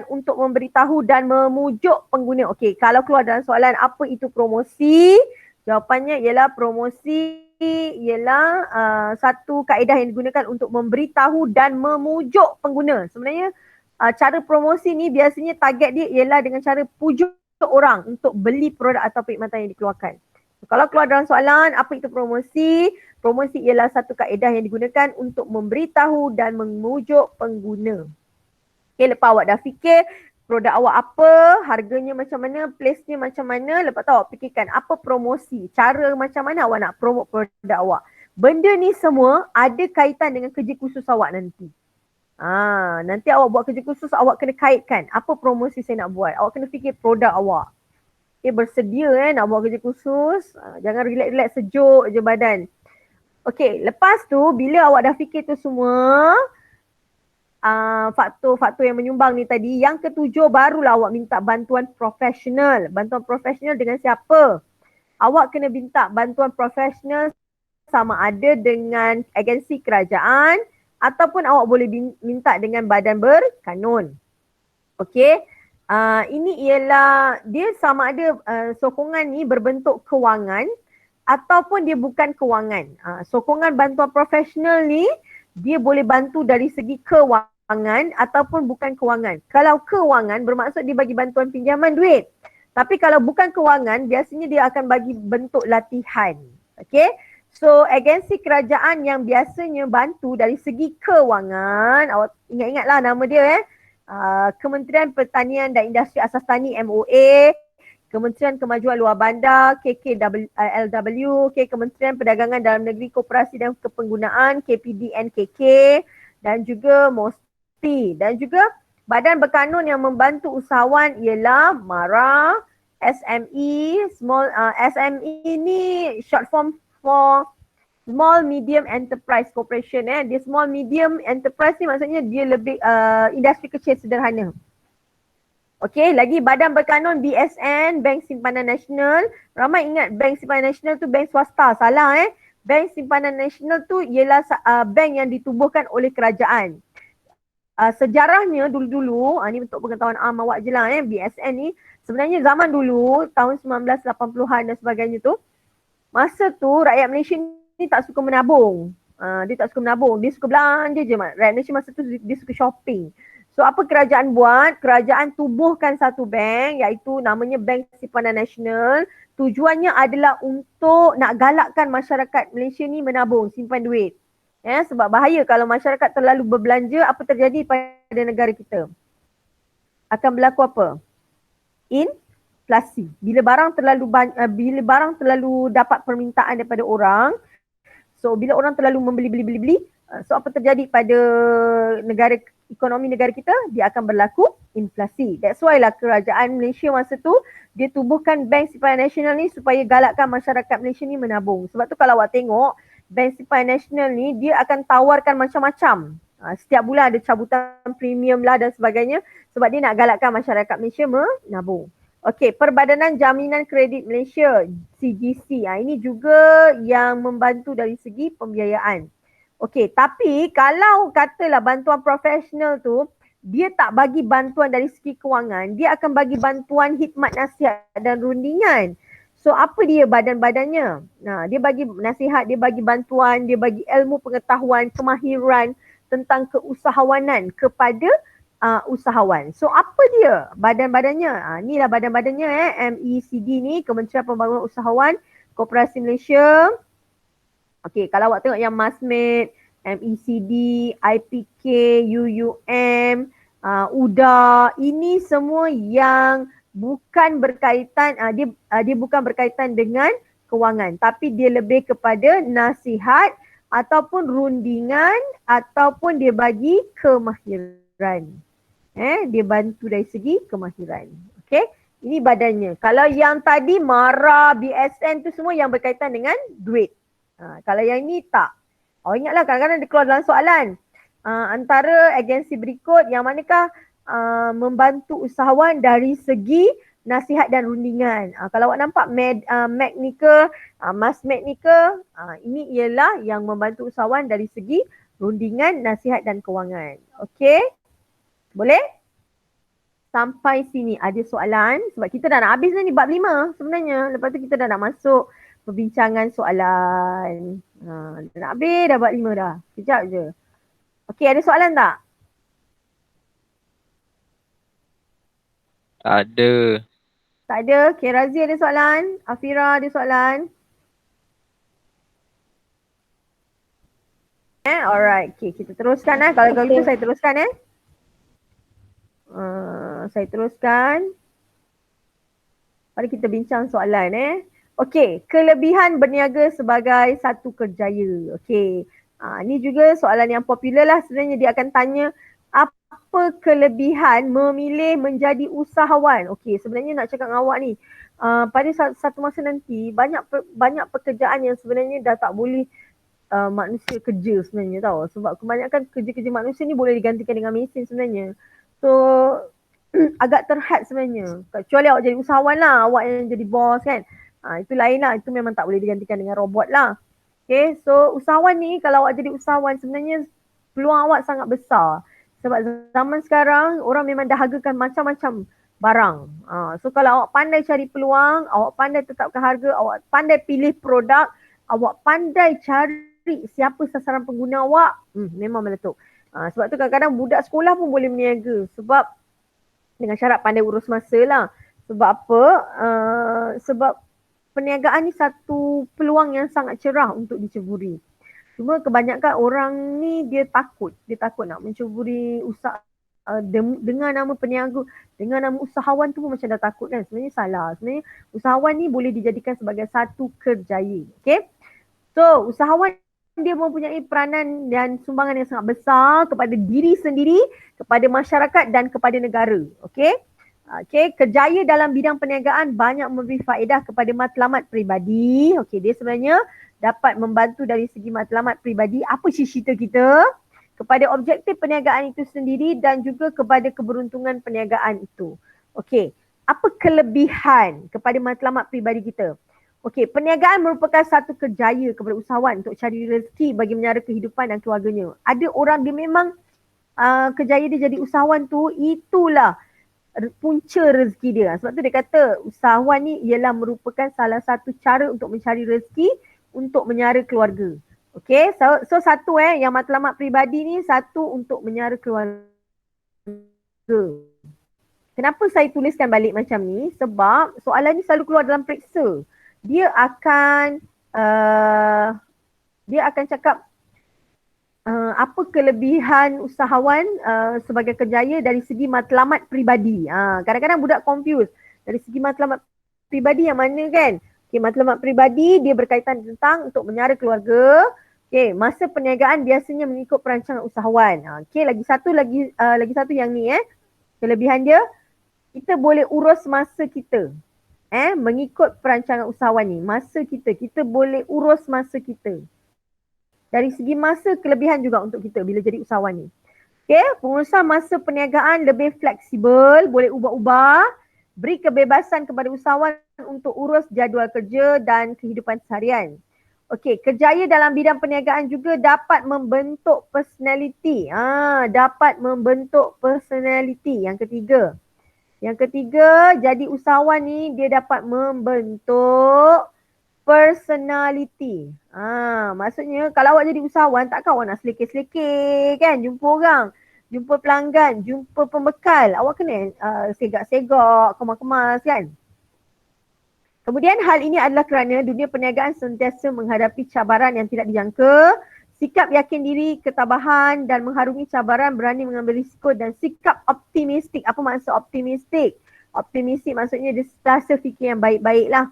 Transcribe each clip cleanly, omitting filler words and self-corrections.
Untuk memberitahu dan memujuk pengguna. Okey, kalau keluar dalam soalan apa itu promosi, jawapannya ialah promosi ialah satu kaedah yang digunakan untuk memberitahu dan memujuk pengguna. Sebenarnya cara promosi ni biasanya target dia ialah dengan cara pujuk orang untuk beli produk atau perkhidmatan yang dikeluarkan. Kalau keluar dalam soalan apa itu promosi, promosi ialah satu kaedah yang digunakan untuk memberitahu dan memujuk pengguna. Okay, lepas awak dah fikir produk awak apa, harganya macam mana, place-nya macam mana, lepas tu awak fikirkan apa promosi, cara macam mana awak nak promote produk awak. Benda ni semua ada kaitan dengan kerja khusus awak nanti. Nanti awak buat kerja khusus, awak kena kaitkan apa promosi saya nak buat. Awak kena fikir produk awak. Okay, bersedia nak buat kerja khusus, jangan relax-relax sejuk je badan. Okay, lepas tu bila awak dah fikir tu semua, faktor-faktor yang menyumbang ni tadi, yang ketujuh barulah awak minta bantuan profesional. Bantuan profesional dengan siapa? Awak kena minta bantuan profesional sama ada dengan agensi kerajaan ataupun awak boleh minta dengan badan berkanun. Okey. Ini ialah dia sama ada sokongan ni berbentuk kewangan ataupun dia bukan kewangan. Sokongan bantuan profesional ni dia boleh bantu dari segi kewangan ataupun bukan kewangan. Kalau kewangan bermaksud dia bagi bantuan pinjaman duit. Tapi kalau bukan kewangan, biasanya dia akan bagi bentuk latihan. Okay. So agensi kerajaan yang biasanya bantu dari segi kewangan, awak ingat-ingatlah nama dia Kementerian Pertanian dan Industri Asas Tani MOA, Kementerian Kemajuan Luar Bandar KKLW, Kementerian Perdagangan Dalam Negeri Koperasi dan Kepenggunaan KPDNKK dan juga MOSPI, dan juga badan berkanun yang membantu usahawan ialah MARA, SME, SME ni short form for Small Medium Enterprise Corporation. Dia small medium enterprise ni maksudnya dia lebih industri kecil sederhana. Okey, lagi badan berkanun BSN, Bank Simpanan Nasional. Ramai ingat Bank Simpanan Nasional tu bank swasta. Salah Bank Simpanan Nasional tu ialah bank yang ditubuhkan oleh kerajaan. Sejarahnya dulu-dulu, ni untuk pengetahuan awak je lah BSN ni. Sebenarnya zaman dulu, tahun 1980-an dan sebagainya tu, masa tu rakyat Malaysia ni tak suka menabung. Dia tak suka menabung, dia suka belanja je. Rakyat Malaysia masa tu dia suka shopping. So apa kerajaan buat? Kerajaan tubuhkan satu bank iaitu namanya Bank Simpanan Nasional. Tujuannya adalah untuk nak galakkan masyarakat Malaysia ni menabung, simpan duit. Sebab bahaya kalau masyarakat terlalu berbelanja, apa terjadi pada negara kita? Akan berlaku apa? Inflasi. Bila barang terlalu dapat permintaan daripada orang, so bila orang terlalu membeli, so apa terjadi pada ekonomi negara kita? Dia akan berlaku inflasi. That's why lah kerajaan Malaysia masa tu dia tubuhkan Bank Simpanan Nasional ni supaya galakkan masyarakat Malaysia ni menabung. Sebab tu kalau awak tengok Bank Simpanan Nasional ni dia akan tawarkan macam-macam. Setiap bulan ada cabutan premium lah dan sebagainya sebab dia nak galakkan masyarakat Malaysia menabung. Okey, Perbadanan Jaminan Kredit Malaysia, CGC. Ini juga yang membantu dari segi pembiayaan. Okey, tapi kalau katalah bantuan profesional tu, dia tak bagi bantuan dari segi kewangan, dia akan bagi bantuan khidmat nasihat dan rundingan. So apa dia badan-badannya? Dia bagi nasihat, dia bagi bantuan, dia bagi ilmu pengetahuan, kemahiran tentang keusahawanan kepada usahawan. So apa dia badan-badannya? Inilah badan-badannya MECD ni, Kementerian Pembangunan Usahawan Koperasi Malaysia. Okey, kalau awak tengok yang MASMED, MECD, IPK, UUM, UDA, ini semua yang bukan berkaitan, dia bukan berkaitan dengan kewangan, tapi dia lebih kepada nasihat ataupun rundingan ataupun dia bagi kemahiran. Dia bantu dari segi kemahiran. Okey, ini badannya. Kalau yang tadi MARA, BSN tu semua yang berkaitan dengan duit. Kalau yang ni tak. Ingatlah kadang-kadang dia keluar dalam soalan. Antara agensi berikut yang manakah membantu usahawan dari segi nasihat dan rundingan. Kalau awak nampak Mac ni ke, Mas Mac ni ke, ini ialah yang membantu usahawan dari segi rundingan, nasihat dan kewangan. Okey? Boleh? Sampai sini ada soalan sebab kita dah nak habis dah ni bab 5 sebenarnya. Lepas tu kita dah nak masuk perbincangan soalan. Dah nak habis dah bab 5 dah. Sekejap je. Okey, ada soalan tak? Ada. Tak ada. Okay, Razi ada soalan. Afira ada soalan. Alright. Okay, kita teruskan Kalau gitu saya teruskan saya teruskan. Mari kita bincang soalan Okey, kelebihan berniaga sebagai satu kerjaya. Okey. Ni juga soalan yang popular lah sebenarnya. Dia akan tanya apa kelebihan memilih menjadi usahawan. Okey, sebenarnya nak cakap dengan awak ni, pada satu masa nanti banyak pekerjaan yang sebenarnya dah tak boleh manusia kerja sebenarnya tau. Sebab kebanyakan kerja-kerja manusia ni boleh digantikan dengan mesin sebenarnya. So agak terhad sebenarnya. Kecuali awak jadi usahawan lah, awak yang jadi bos kan. Itu lain lah, itu memang tak boleh digantikan dengan robot lah. Okay, so usahawan ni kalau awak jadi usahawan sebenarnya peluang awak sangat besar. Sebab zaman sekarang orang memang dahaga macam-macam barang. So kalau awak pandai cari peluang, awak pandai tetapkan harga, awak pandai pilih produk, awak pandai cari siapa sasaran pengguna awak, memang meletup. Sebab tu kadang-kadang budak sekolah pun boleh berniaga. Sebab dengan syarat pandai urus masa lah. Sebab apa? Sebab perniagaan ni satu peluang yang sangat cerah untuk diceburi. Cuma kebanyakan orang ni dia takut nak menceburi usaha dengan nama peniaga, dengan nama usahawan tu pun macam dah takut kan. Sebenarnya salah. Sebenarnya usahawan ni boleh dijadikan sebagai satu kerjaya. Okay? So usahawan dia mempunyai peranan dan sumbangan yang sangat besar kepada diri sendiri, kepada masyarakat dan kepada negara. Okey? Okey, kerjaya dalam bidang perniagaan banyak memberi faedah kepada matlamat peribadi. Okey, dia sebenarnya dapat membantu dari segi matlamat peribadi, apa cita-cita kita, kepada objektif perniagaan itu sendiri dan juga kepada keberuntungan perniagaan itu. Okey, apa kelebihan kepada matlamat peribadi kita? Okey, perniagaan merupakan satu kerjaya kepada usahawan untuk cari rezeki bagi menyara kehidupan dan keluarganya. Ada orang dia memang kerjaya dia jadi usahawan tu, itulah punca rezeki dia. Sebab tu dia kata usahawan ni ialah merupakan salah satu cara untuk mencari rezeki untuk menyara keluarga. Okey, so satu yang matlamat peribadi ni, satu untuk menyara keluarga. Kenapa saya tuliskan balik macam ni? Sebab soalan ni selalu keluar dalam periksa. Dia akan cakap apa kelebihan usahawan sebagai kerjaya dari segi matlamat peribadi. Kadang-kadang budak confuse dari segi matlamat peribadi yang mana kan. Okay, matlamat peribadi dia berkaitan tentang untuk menyara keluarga. Okay, masa perniagaan biasanya mengikut perancangan usahawan. Okay, lagi satu yang ni kelebihan dia, kita boleh urus masa kita. Mengikut perancangan usahawan ni, masa kita boleh urus masa kita. Dari segi masa, kelebihan juga untuk kita bila jadi usahawan ni. Okay, pengurusan masa perniagaan lebih fleksibel, boleh ubah-ubah, beri kebebasan kepada usahawan untuk urus jadual kerja dan kehidupan seharian. Okey, kerjaya dalam bidang perniagaan juga dapat membentuk personality. Dapat membentuk personality. Yang ketiga, jadi usahawan ni dia dapat membentuk personality. Maksudnya kalau awak jadi usahawan, takkan awak nak selekeh-selekeh kan, jumpa orang, jumpa pelanggan, jumpa pembekal. Awak kena segak-segak, kemas-kemas kan. Kemudian hal ini adalah kerana dunia perniagaan sentiasa menghadapi cabaran yang tidak dijangka. Sikap yakin diri, ketabahan dan mengharungi cabaran, berani mengambil risiko dan sikap optimistik. Apa maksud optimistik? Optimistik maksudnya dia sentiasa fikir yang baik-baik lah.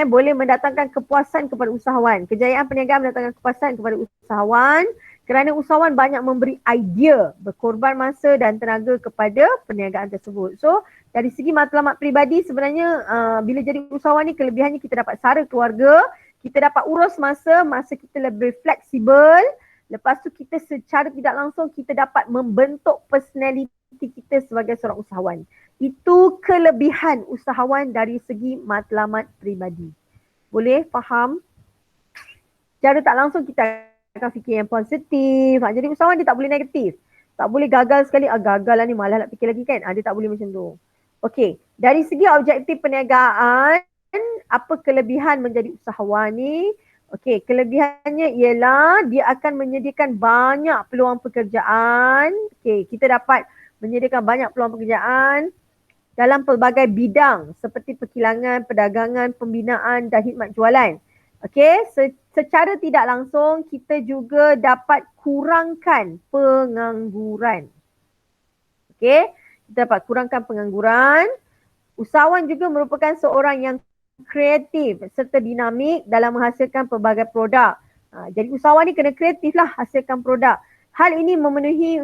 Boleh mendatangkan kepuasan kepada usahawan. Kejayaan perniagaan mendatangkan kepuasan kepada usahawan kerana usahawan banyak memberi idea, berkorban masa dan tenaga kepada perniagaan tersebut. So dari segi matlamat peribadi sebenarnya bila jadi usahawan ni kelebihannya kita dapat sara keluarga, kita dapat urus masa kita lebih fleksibel. Lepas tu kita secara tidak langsung kita dapat membentuk personality identiti kita sebagai seorang usahawan. Itu kelebihan usahawan dari segi matlamat peribadi. Boleh faham? Secara tak langsung kita akan fikir yang positif. Jadi usahawan dia tak boleh negatif. Tak boleh gagal sekali, gagal lah ni malah nak fikir lagi kan. Dia tak boleh macam tu. Okey, dari segi objektif perniagaan, apa kelebihan menjadi usahawan ni? Okey, kelebihannya ialah dia akan menyediakan banyak peluang pekerjaan. Okey, kita dapat menyediakan banyak peluang pekerjaan dalam pelbagai bidang seperti perkilangan, perdagangan, pembinaan dan khidmat jualan. Okey, secara tidak langsung kita juga dapat kurangkan pengangguran. Okey, kita dapat kurangkan pengangguran. Usahawan juga merupakan seorang yang kreatif serta dinamik dalam menghasilkan pelbagai produk. Jadi usahawan ni kena kreatif lah hasilkan produk. Hal ini memenuhi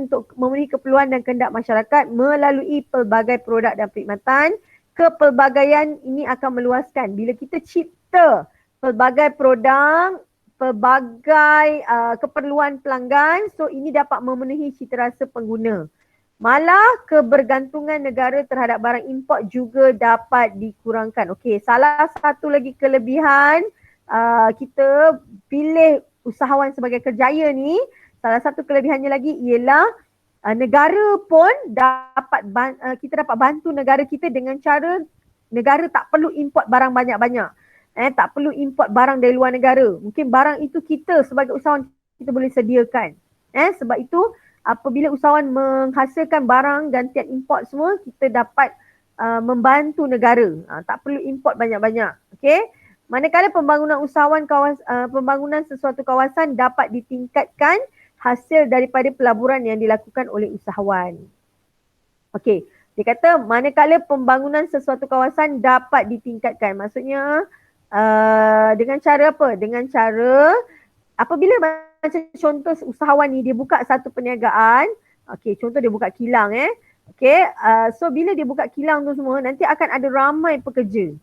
keperluan dan kehendak masyarakat melalui pelbagai produk dan perkhidmatan. Kepelbagaian ini akan meluaskan. Bila kita cipta pelbagai produk, pelbagai keperluan pelanggan, so ini dapat memenuhi citarasa pengguna. Malah kebergantungan negara terhadap barang import juga dapat dikurangkan. Okey, salah satu lagi kelebihan kita pilih usahawan sebagai kerjaya ni, salah satu kelebihannya lagi ialah negara pun kita dapat bantu negara kita dengan cara negara tak perlu import barang banyak-banyak. Tak perlu import barang dari luar negara. Mungkin barang itu kita sebagai usahawan kita boleh sediakan. Sebab itu apabila usahawan menghasilkan barang gantian import semua, kita dapat membantu negara. Tak perlu import banyak-banyak. Okey. Manakala pembangunan pembangunan sesuatu kawasan dapat ditingkatkan hasil daripada pelaburan yang dilakukan oleh usahawan. Okey. Dia kata manakala pembangunan sesuatu kawasan dapat ditingkatkan. Maksudnya dengan cara apa? Dengan cara apabila macam contoh usahawan ni dia buka satu perniagaan, okey, contoh dia buka kilang okey, so bila dia buka kilang tu semua nanti akan ada ramai pekerja.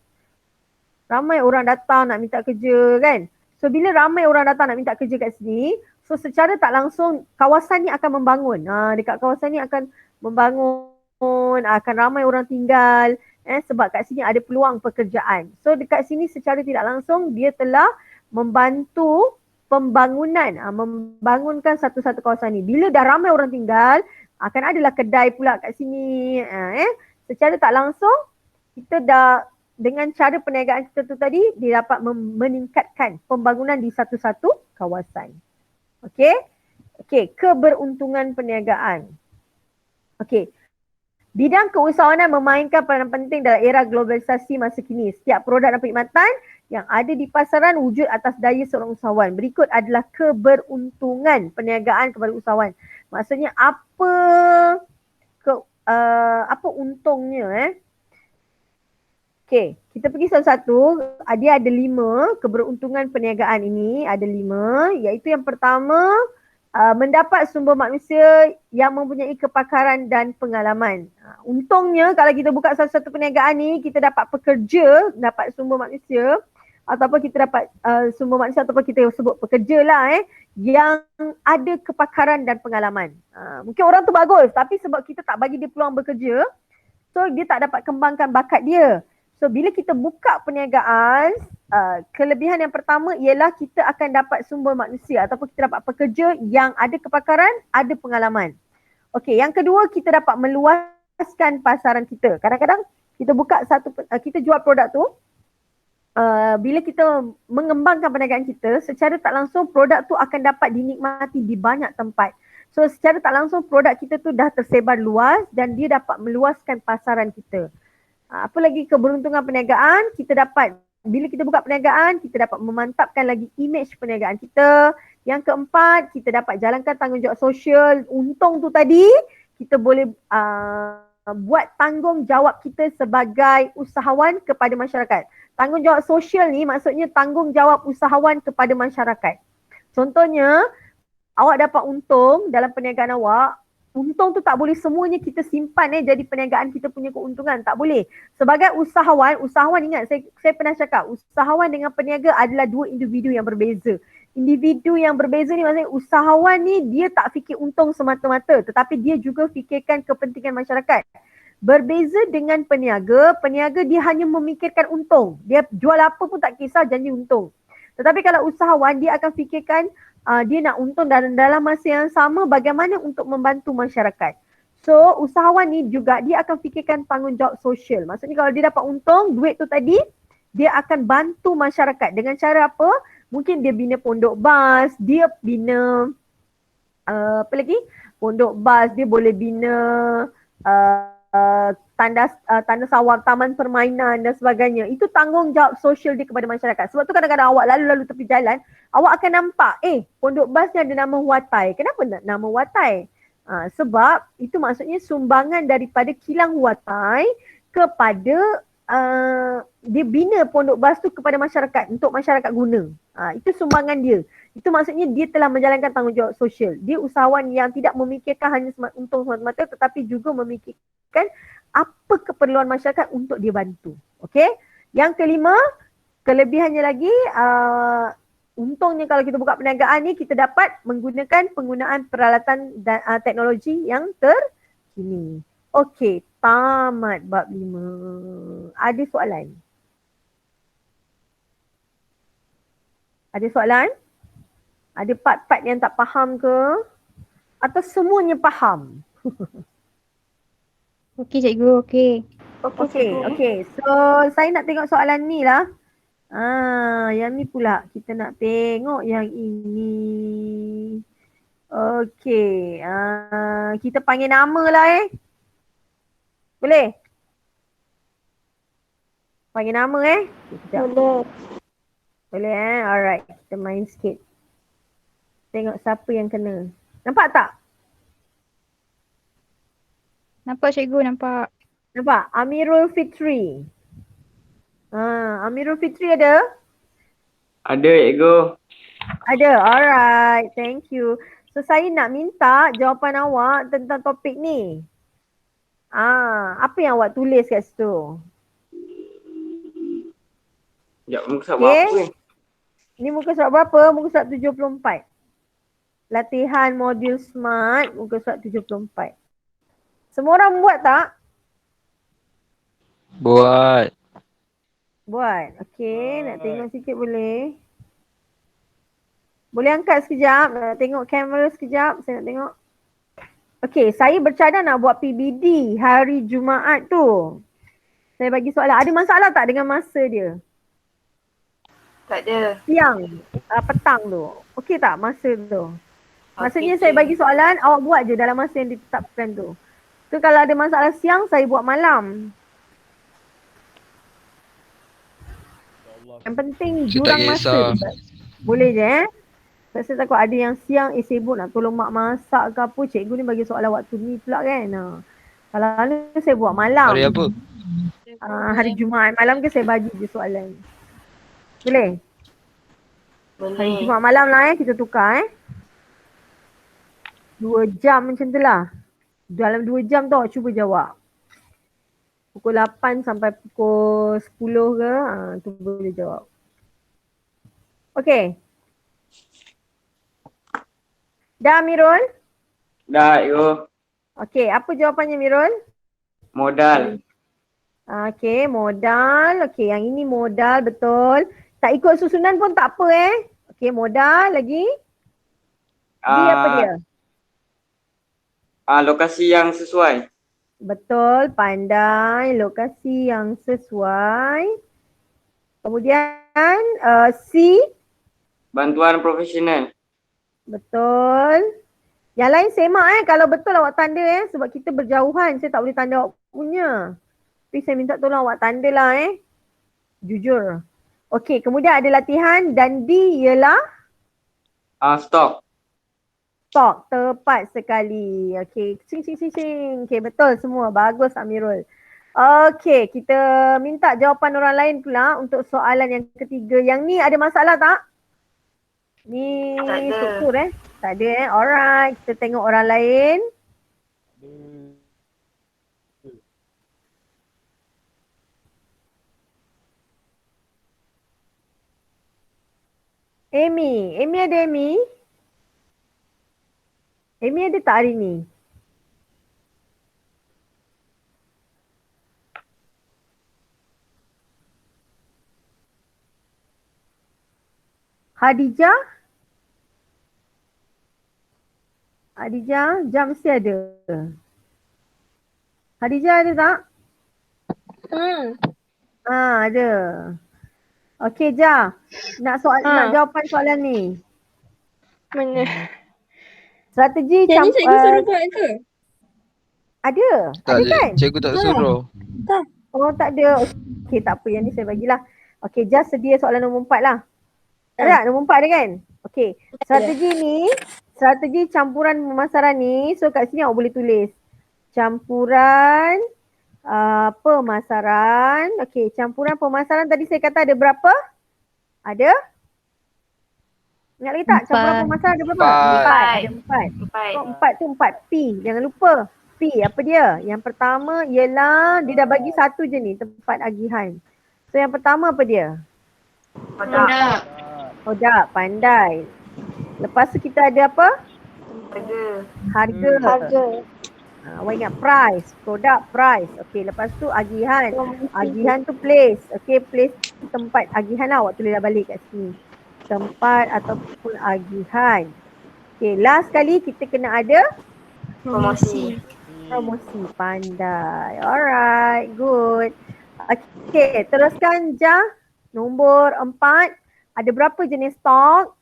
Ramai orang datang nak minta kerja kan. So bila ramai orang datang nak minta kerja kat sini, so secara tak langsung kawasan ni akan membangun. Dekat kawasan ni akan membangun, akan ramai orang tinggal sebab kat sini ada peluang pekerjaan. So dekat sini secara tidak langsung dia telah membantu pembangunan, membangunkan satu-satu kawasan ni. Bila dah ramai orang tinggal, akan adalah kedai pula kat sini. Secara tak langsung, kita dah dengan cara perniagaan kita tu tadi, dia dapat meningkatkan pembangunan di satu-satu kawasan. Okey? Okey, keberuntungan perniagaan. Okey. Bidang keusahawanan memainkan peranan penting dalam era globalisasi masa kini. Setiap produk dan perkhidmatan yang ada di pasaran wujud atas daya seorang usahawan. Berikut adalah keberuntungan perniagaan kepada usahawan. Maksudnya apa untungnya Okey, kita pergi satu-satu. Dia ada 5 keberuntungan perniagaan ini. Ada 5, iaitu yang pertama mendapat sumber manusia yang mempunyai kepakaran dan pengalaman. Untungnya kalau kita buka satu-satu perniagaan ni, kita dapat pekerja, dapat sumber manusia ataupun kita dapat sumber manusia ataupun kita sebut pekerja lah yang ada kepakaran dan pengalaman. Mungkin orang tu bagus tapi sebab kita tak bagi dia peluang bekerja, so dia tak dapat kembangkan bakat dia. So bila kita buka perniagaan, kelebihan yang pertama ialah kita akan dapat sumber manusia ataupun kita dapat pekerja yang ada kepakaran, ada pengalaman. Okey, yang kedua kita dapat meluaskan pasaran kita. Kadang-kadang kita buka kita jual produk tu, bila kita mengembangkan perniagaan kita, secara tak langsung produk tu akan dapat dinikmati di banyak tempat. So secara tak langsung produk kita tu dah tersebar luas dan dia dapat meluaskan pasaran kita. Apa lagi keberuntungan perniagaan, kita dapat, bila kita buka perniagaan, kita dapat memantapkan lagi imej perniagaan kita. Yang keempat, kita dapat jalankan tanggungjawab sosial. Untung tu tadi, kita boleh buat tanggungjawab kita sebagai usahawan kepada masyarakat. Tanggungjawab sosial ni maksudnya tanggungjawab usahawan kepada masyarakat. Contohnya, awak dapat untung dalam perniagaan awak. Untung tu tak boleh semuanya kita simpan jadi perniagaan kita punya keuntungan. Tak boleh. Sebagai usahawan ingat saya pernah cakap, usahawan dengan peniaga adalah dua individu yang berbeza. Individu yang berbeza ni maksudnya usahawan ni dia tak fikir untung semata-mata tetapi dia juga fikirkan kepentingan masyarakat. Berbeza dengan peniaga, peniaga dia hanya memikirkan untung. Dia jual apa pun tak kisah janji untung. Tetapi kalau usahawan dia akan fikirkan dia nak untung dan dalam masa yang sama bagaimana untuk membantu masyarakat. So usahawan ni juga dia akan fikirkan tanggungjawab sosial. Maksudnya kalau dia dapat untung, duit tu tadi dia akan bantu masyarakat dengan cara apa? Mungkin dia bina pondok bas, dia bina apa lagi? Pondok bas, dia boleh bina tanda sawar, taman permainan dan sebagainya. Itu tanggungjawab sosial dia kepada masyarakat. Sebab tu kadang-kadang awak lalu-lalu tepi jalan, awak akan nampak, pondok bas ni ada nama Huatai. Kenapa nama Huatai? Sebab itu maksudnya sumbangan daripada kilang Huatai kepada dia bina pondok bas tu kepada masyarakat untuk masyarakat guna. Itu sumbangan dia. Itu maksudnya dia telah menjalankan tanggungjawab sosial. Dia usahawan yang tidak memikirkan hanya untung semata-mata tetapi juga memikirkan apa keperluan masyarakat untuk dia bantu. Okey? Yang kelima, kelebihannya lagi untungnya kalau kita buka perniagaan ni kita dapat menggunakan penggunaan peralatan dan teknologi yang terkini. Okey, tamat bab 5. Ada soalan? Ada soalan? Ada part-part yang tak faham ke? Atau semuanya faham? Okey cikgu, okey. Okey. So saya nak tengok soalan ni lah. Yang ni pula kita nak tengok yang ini. Okey. Kita panggil nama lah Boleh? Panggil nama Boleh. Boleh Alright. Kita main sikit. Tengok siapa yang kena. Nampak tak? Nampak cikgu, nampak. Nampak? Amirul Fitri. Amirul Fitri ada? Ada cikgu. Ada. Alright. Thank you. So saya nak minta jawapan awak tentang topik ni. Apa yang awak tulis kat situ? Sekejap, muka surat berapa ni? Ni muka surat berapa? Muka surat 74. Latihan modul SMART, muka surat 74. Semua orang buat tak? Buat. Okey, nak tengok sikit boleh? Boleh angkat sekejap? Nak tengok kamera sekejap? Saya nak tengok. Okey, saya bercadang nak buat PBD hari Jumaat tu. Saya bagi soalan. Ada masalah tak dengan masa dia? Tak ada. Siang, petang tu. Okey tak masa tu? Maksudnya saya bagi soalan, awak buat je dalam masa yang ditetapkan tu. So kalau ada masalah siang, saya buat malam. Yang penting jurang masa. Boleh je Saya takut ada yang siang sibuk nak tolong mak masak ke apa. Cikgu ni bagi soalan waktu ni pula kan. Kalau ni saya buat malam. Hari apa? Hari Jumaat malam ke saya bagi je soalan. Boleh? Hari Jumaat malam lah kita tukar 2 jam macam tu lah. Dalam 2 jam tu awak cuba jawab. Pukul 8 sampai pukul 10 ke, tu boleh jawab. Okey. Dah Mirul? Dah cikgu. Okey, apa jawapannya Mirul? Modal. Okey, modal. Okey, yang ini modal betul. Tak ikut susunan pun tak apa Okey, modal lagi. Dia apa dia? Lokasi yang sesuai. Betul, pandai. Lokasi yang sesuai. Kemudian C. Bantuan profesional. Betul. Yang lain semak kalau betul awak tanda sebab kita berjauhan. Saya tak boleh tanda awak punya. Tapi saya minta tolong awak tanda lah Jujur. Okey, kemudian ada latihan dan D ialah? Stok. Stok, tepat sekali. Okey, sing. Okey, betul semua. Bagus Amirul. Okey, kita minta jawapan orang lain pula untuk soalan yang ketiga. Yang ni ada masalah tak? Ni struktur Tak ada Alright, kita tengok orang lain. Amy. Amy ada Amy? Amy ada tak hari ni? Hadijah? Hadijah, jam mesti ada. Hadijah ada tak? Ada. Okey, Jah. Nak jawapan soalan ni. Mana? Strategi Yang ni cikgu suruh buat ke? ada. Tak, Ada kan? cikgu tak suruh. Oh, tak ada. Okey, tak apa. Yang ni saya bagilah. Okey, Jah sedia soalan nombor 4 lah. Ada tak? Nombor 4 ada kan? Okey. Strategi ni, strategi campuran pemasaran ni. So kat sini awak boleh tulis. Campuran pemasaran. Okey, campuran pemasaran tadi saya kata ada berapa? Ada? Ingat lagi tak? Campuran pemasaran ada berapa? 4. Ada 4. So 4 tu 4 P. Jangan lupa. P apa dia? Yang pertama ialah dia dah bagi satu je ni tempat agihan. So yang pertama apa dia? Produk, pandai. Lepas tu kita ada apa? Harga. Awak ingat price, produk, price. Okey, lepas tu agihan. Agihan tu place. Okey, place tu tempat agihan lah. Awak tulis dah balik kat sini. Tempat ataupun agihan. Okey, last kali kita kena ada Promosi. Pandai. Alright, good. Okey, teruskan Jah. Nombor 4. Ada berapa jenis stok?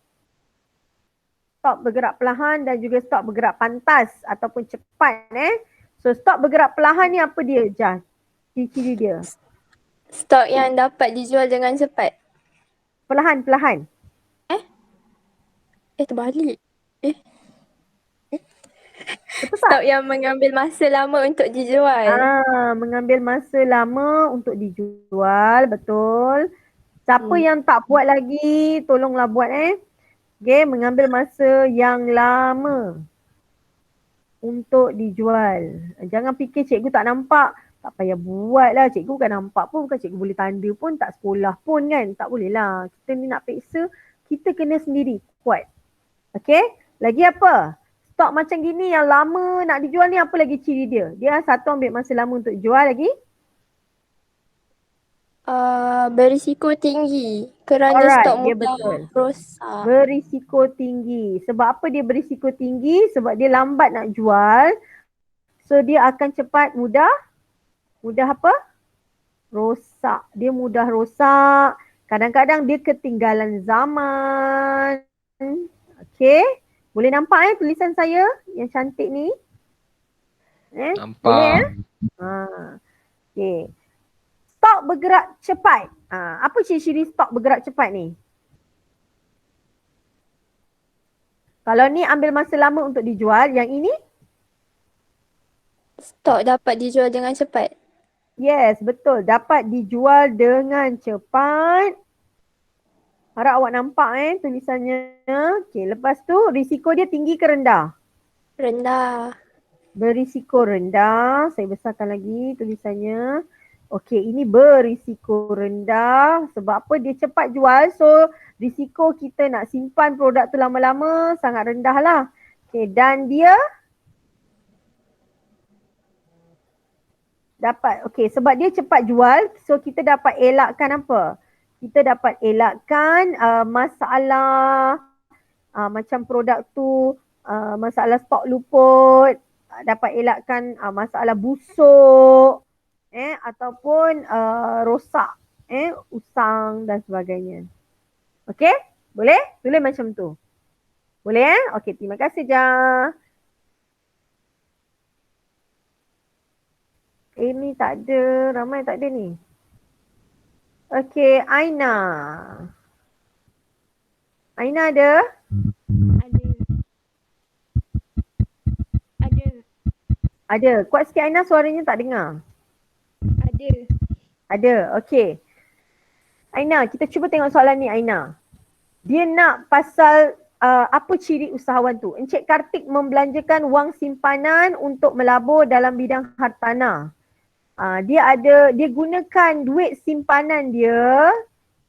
Stok bergerak perlahan dan juga stok bergerak pantas ataupun cepat. So stok bergerak perlahan ni apa dia, Jah? Ciri-ciri dia. Stok yang dapat dijual dengan cepat. Perlahan-perlahan. Terbalik. Betul tak? Stok yang mengambil masa lama untuk dijual. Mengambil masa lama untuk dijual. Betul. Siapa yang tak buat lagi, tolonglah buat Okay, mengambil masa yang lama untuk dijual. Jangan fikir cikgu tak nampak. Tak payah buat lah. Cikgu bukan nampak pun. Bukan cikgu boleh tanda pun. Tak sekolah pun kan. Tak boleh lah. Kita ni nak peksa. Kita kena sendiri kuat. Okay. Lagi apa? Stok macam gini yang lama nak dijual ni apa lagi ciri dia? Dia satu ambil masa lama untuk jual lagi. Berisiko tinggi kerana Alright, stok dia mudah betul. rosak. Berisiko tinggi. Sebab apa dia berisiko tinggi? Sebab dia lambat nak jual. So dia akan cepat mudah apa? Rosak. Dia mudah rosak. Kadang-kadang dia ketinggalan zaman. Okay. Boleh nampak tulisan saya yang cantik ni? Nampak. Boleh Okay. Stok bergerak cepat. Apa ciri-ciri stok bergerak cepat ni? Kalau ni ambil masa lama untuk dijual, yang ini? Stok dapat dijual dengan cepat. Yes, betul. Dapat dijual dengan cepat. Harap awak nampak tulisannya. Okay, lepas tu risiko dia tinggi ke rendah? Rendah. Berisiko rendah. Saya besarkan lagi tulisannya. Okey, ini berisiko rendah. Sebab apa? Dia cepat jual. So, risiko kita nak simpan produk tu lama-lama sangat rendah lah. Okey, dan dia dapat, okey, sebab dia cepat jual, so kita dapat elakkan apa? Kita dapat elakkan masalah macam produk tu, masalah stok luput, dapat elakkan masalah busuk, ataupun rosak, usang dan sebagainya. Okey? Boleh? Tulis macam tu. Boleh Okey, terima kasih Jah. Ni tak ada, ramai tak ada ni. Okey, Aina. Aina ada? Ada. Kuat sikit Aina, suaranya tak dengar. Ada, okey. Aina, kita cuba tengok soalan ni Aina. Dia nak pasal apa ciri usahawan tu? Encik Kartik membelanjakan wang simpanan untuk melabur dalam bidang hartanah. Dia gunakan duit simpanan dia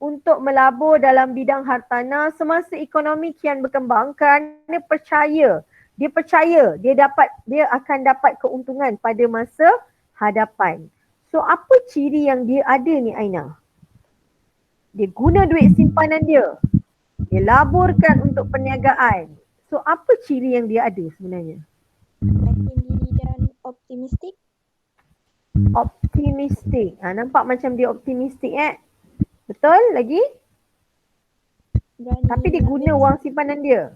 untuk melabur dalam bidang hartanah semasa ekonomi kian berkembang kerana dia akan dapat keuntungan pada masa hadapan. So apa ciri yang dia ada ni Aina? Dia guna duit simpanan dia. Dia laburkan untuk perniagaan. So apa ciri yang dia ada sebenarnya? Yakin diri dan optimistik. Optimistik. Nampak macam dia optimistik Betul lagi? Berani Tapi dia guna wang simpanan dia.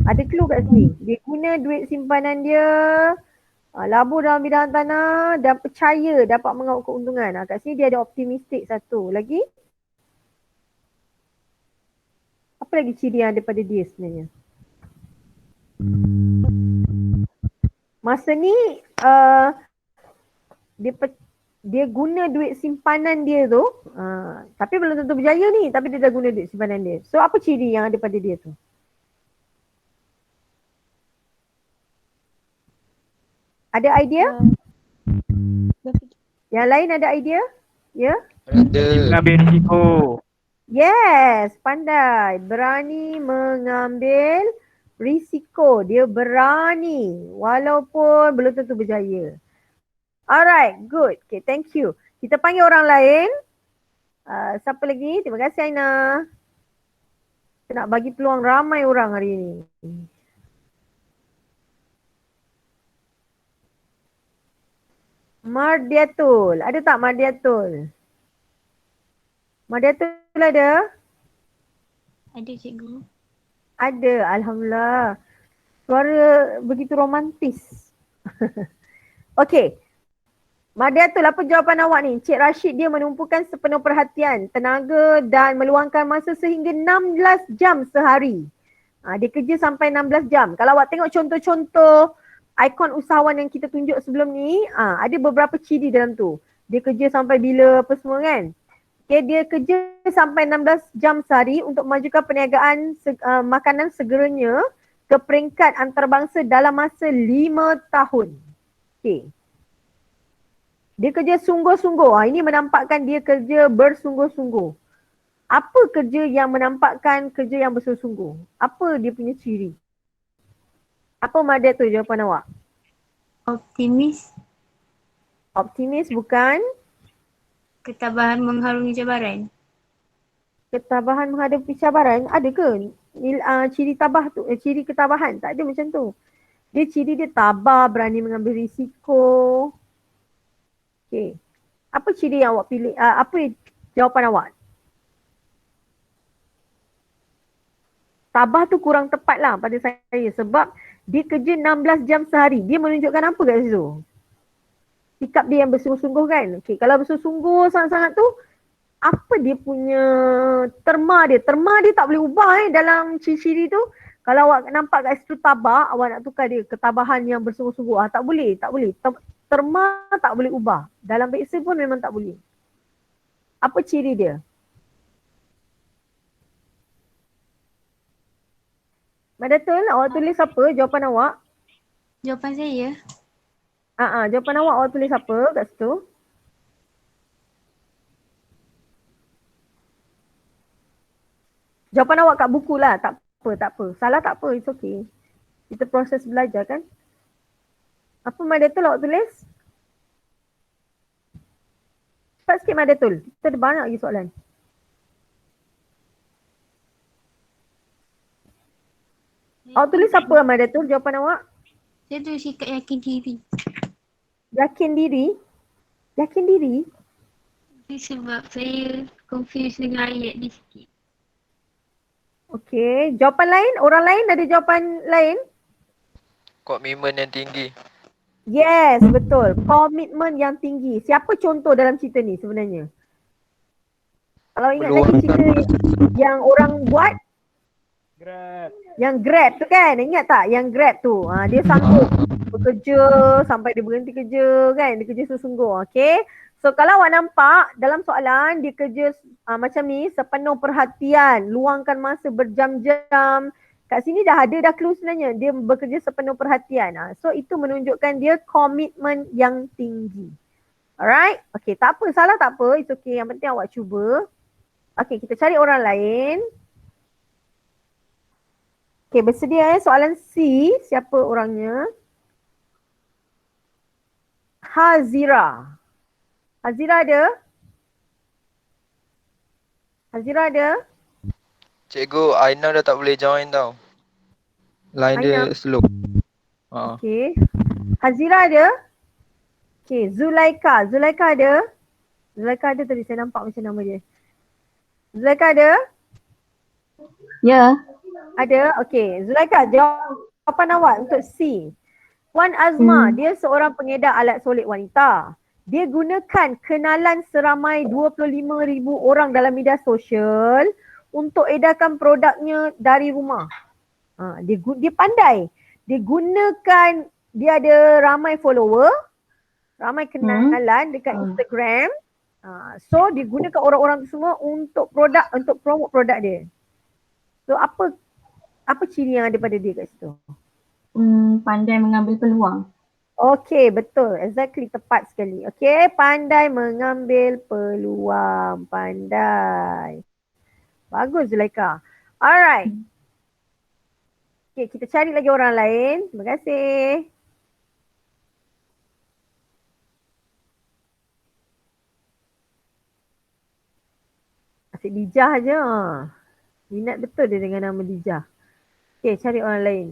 Ada clue kat sini. Dia guna duit simpanan dia, labur dalam bidang tanah dan percaya dapat mengaut keuntungan. Kat sini dia ada optimistik satu. Lagi? Apa lagi ciri yang ada pada dia sebenarnya? Masa ni dia guna duit simpanan dia tu, tapi belum tentu berjaya ni, tapi dia dah guna duit simpanan dia. So apa ciri yang ada pada dia tu? Ada idea? Yang lain ada idea? Ya? Ada. Mengambil risiko. Yes, pandai. Berani mengambil risiko. Dia berani walaupun belum tentu berjaya. Alright, good. Okay, thank you. Kita panggil orang lain. Siapa lagi? Terima kasih Aina. Kita nak bagi peluang ramai orang hari ini. Mardiatul. Ada tak Mardiatul? Mardiatul ada? Ada cikgu. Ada, Alhamdulillah. Suara begitu romantis. Okey. Mardiatul, apa jawapan awak ni? Cik Rashid dia menumpukan sepenuh perhatian, tenaga dan meluangkan masa sehingga 16 jam sehari. Dia kerja sampai 16 jam. Kalau awak tengok contoh-contoh ikon usahawan yang kita tunjuk sebelum ni, ada beberapa ciri dalam tu. Dia kerja sampai bila apa semua kan? Okay, dia kerja sampai 16 jam sehari untuk memajukan perniagaan makanan segeranya ke peringkat antarabangsa dalam masa 5 tahun. Okay. Dia kerja sungguh-sungguh. Ini menampakkan dia kerja bersungguh-sungguh. Apa kerja yang menampakkan kerja yang bersungguh-sungguh? Apa dia punya ciri? Apa Madia tu jawapan awak? Optimis. Optimis bukan? Ketabahan mengharungi cabaran. Ketabahan menghadapi cabaran. Ada ke? Ciri tabah tu, ciri ketabahan. Tak ada macam tu. Ciri dia tabah, berani mengambil risiko. Okay. Apa ciri yang awak pilih? Apa jawapan awak? Tabah tu kurang tepat lah pada saya sebab dia kerja 16 jam sehari. Dia menunjukkan apa kat situ? Sikap dia yang bersungguh-sungguh kan? Okay. Kalau bersungguh-sungguh sangat-sangat tu, apa dia punya terma dia? Terma dia tak boleh ubah dalam ciri-ciri tu. Kalau awak nampak kat situ tabah, awak nak tukar dia ketabahan yang bersungguh-sungguh. Tak boleh, tak boleh. Terma tak boleh ubah. Dalam bahasa pun memang tak boleh. Apa ciri dia? Madatul, awak tulis apa jawapan awak? Jawapan saya. Jawapan awak tulis apa kat situ? Jawapan awak kat buku lah. Tak apa. Salah tak apa, it's okay. Kita proses belajar kan? Apa Madatul awak tulis? Cepat sikit Madatul. Kita ada banyak lagi soalan. Awak tulis apa Madatul jawapan awak? Saya tu sikap yakin diri. Yakin diri? Yakin diri? Sebab saya confused dengan ayat ni sikit. Okey. Jawapan lain? Orang lain ada jawapan lain? Komitmen yang tinggi. Yes, betul. Komitmen yang tinggi. Siapa contoh dalam cerita ni sebenarnya? Kalau ingat lagi cerita yang orang buat? Grab. Yang Grab tu kan? Ingat tak? Yang Grab tu. Dia sanggup bekerja sampai dia berhenti kerja kan? Dia kerja sesungguh. Okay. So kalau awak nampak dalam soalan dia kerja macam ni sepenuh perhatian. Luangkan masa berjam-jam. Kat sini dah ada clue sebenarnya. Dia bekerja sepenuh perhatian. So itu menunjukkan dia komitmen yang tinggi. Alright. Okay, tak apa. Salah tak apa. It's okay. Yang penting awak cuba. Okey, kita cari orang lain. Okey, bersedia soalan C. Siapa orangnya? Hazira. Hazira ada? Hazira ada? Cikgu, Aina dah tak boleh join tau. Line dia Aina. slow. Ha. Okey. Hazira ada? Okey, Zulaika. Zulaika ada? Zulaika ada tadi saya nampak macam nama dia. Zulaika ada? Ya. Ada? Okey. Zulaika, jawapan awak untuk C. Puan Azma, dia seorang pengedar alat solid wanita. Dia gunakan kenalan seramai 25,000 orang dalam media sosial untuk edarkan produknya dari rumah. Dia pandai. Dia gunakan, dia ada ramai follower, ramai kenalan dekat Instagram. So dia gunakan orang-orang tu semua untuk promote produk dia. So apa ciri yang ada pada dia kat situ? Pandai mengambil peluang. Okay, betul. Exactly, tepat sekali. Okay, pandai mengambil peluang. Pandai. Bagus, Zulaika. Alright. Okay, kita cari lagi orang lain. Terima kasih. Asyik Dijah je. Minat betul dia dengan nama Dijah. Okay, cari orang lain.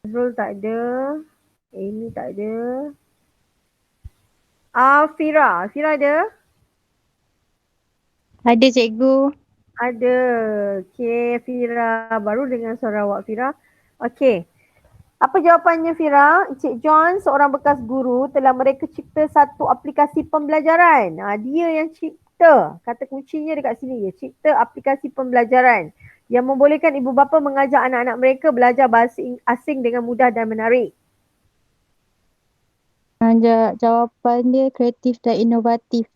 Azrul tak ada. Amy tak ada. Fira. Fira ada? Ada cikgu. Ada. Okay, Fira. Baru dengan suara awak, Fira. Okay. Apa jawapannya, Fira? Encik John, seorang bekas guru, telah mereka cipta satu aplikasi pembelajaran. Dia yang cipta. Kata kuncinya dekat sini. Dia cipta aplikasi pembelajaran yang membolehkan ibu bapa mengajar anak-anak mereka belajar bahasa asing dengan mudah dan menarik. Jawapan dia kreatif dan inovatif.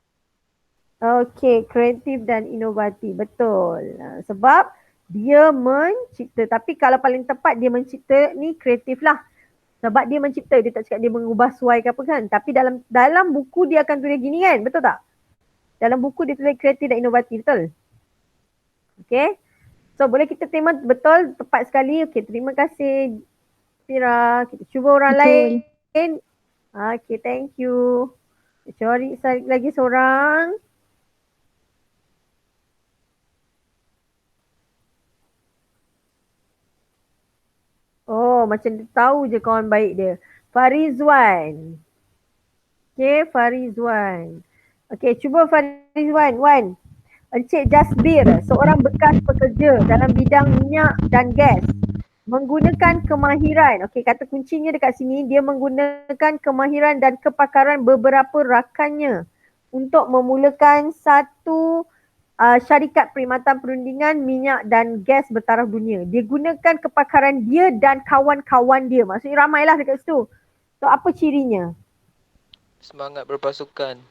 Okey, kreatif dan inovatif. Betul. Sebab dia mencipta. Tapi kalau paling tepat dia mencipta ni kreatif lah. Sebab dia mencipta. Dia tak cakap dia mengubah suai ke apa kan. Tapi dalam buku dia akan tulis gini kan. Betul tak? Dalam buku dia tulis kreatif dan inovatif. Betul? Okey. So boleh kita terima betul. Tepat sekali. Okey, terima kasih Fira. Kita cuba orang lain. Okey, thank you. Cari lagi seorang. Oh, macam dia tahu je kawan baik dia. Farizwan. Okay, Farizwan. Okay, cuba Farizwan. Wan. Encik Jasbir, seorang bekas pekerja dalam bidang minyak dan gas. Menggunakan kemahiran. Okay, kata kuncinya dekat sini. Dia menggunakan kemahiran dan kepakaran beberapa rakannya untuk memulakan satu syarikat perkhidmatan perundingan minyak dan gas bertaraf dunia. Dia gunakan kepakaran dia dan kawan-kawan dia. Maksudnya ramailah dekat situ. So apa cirinya? Semangat berpasukan.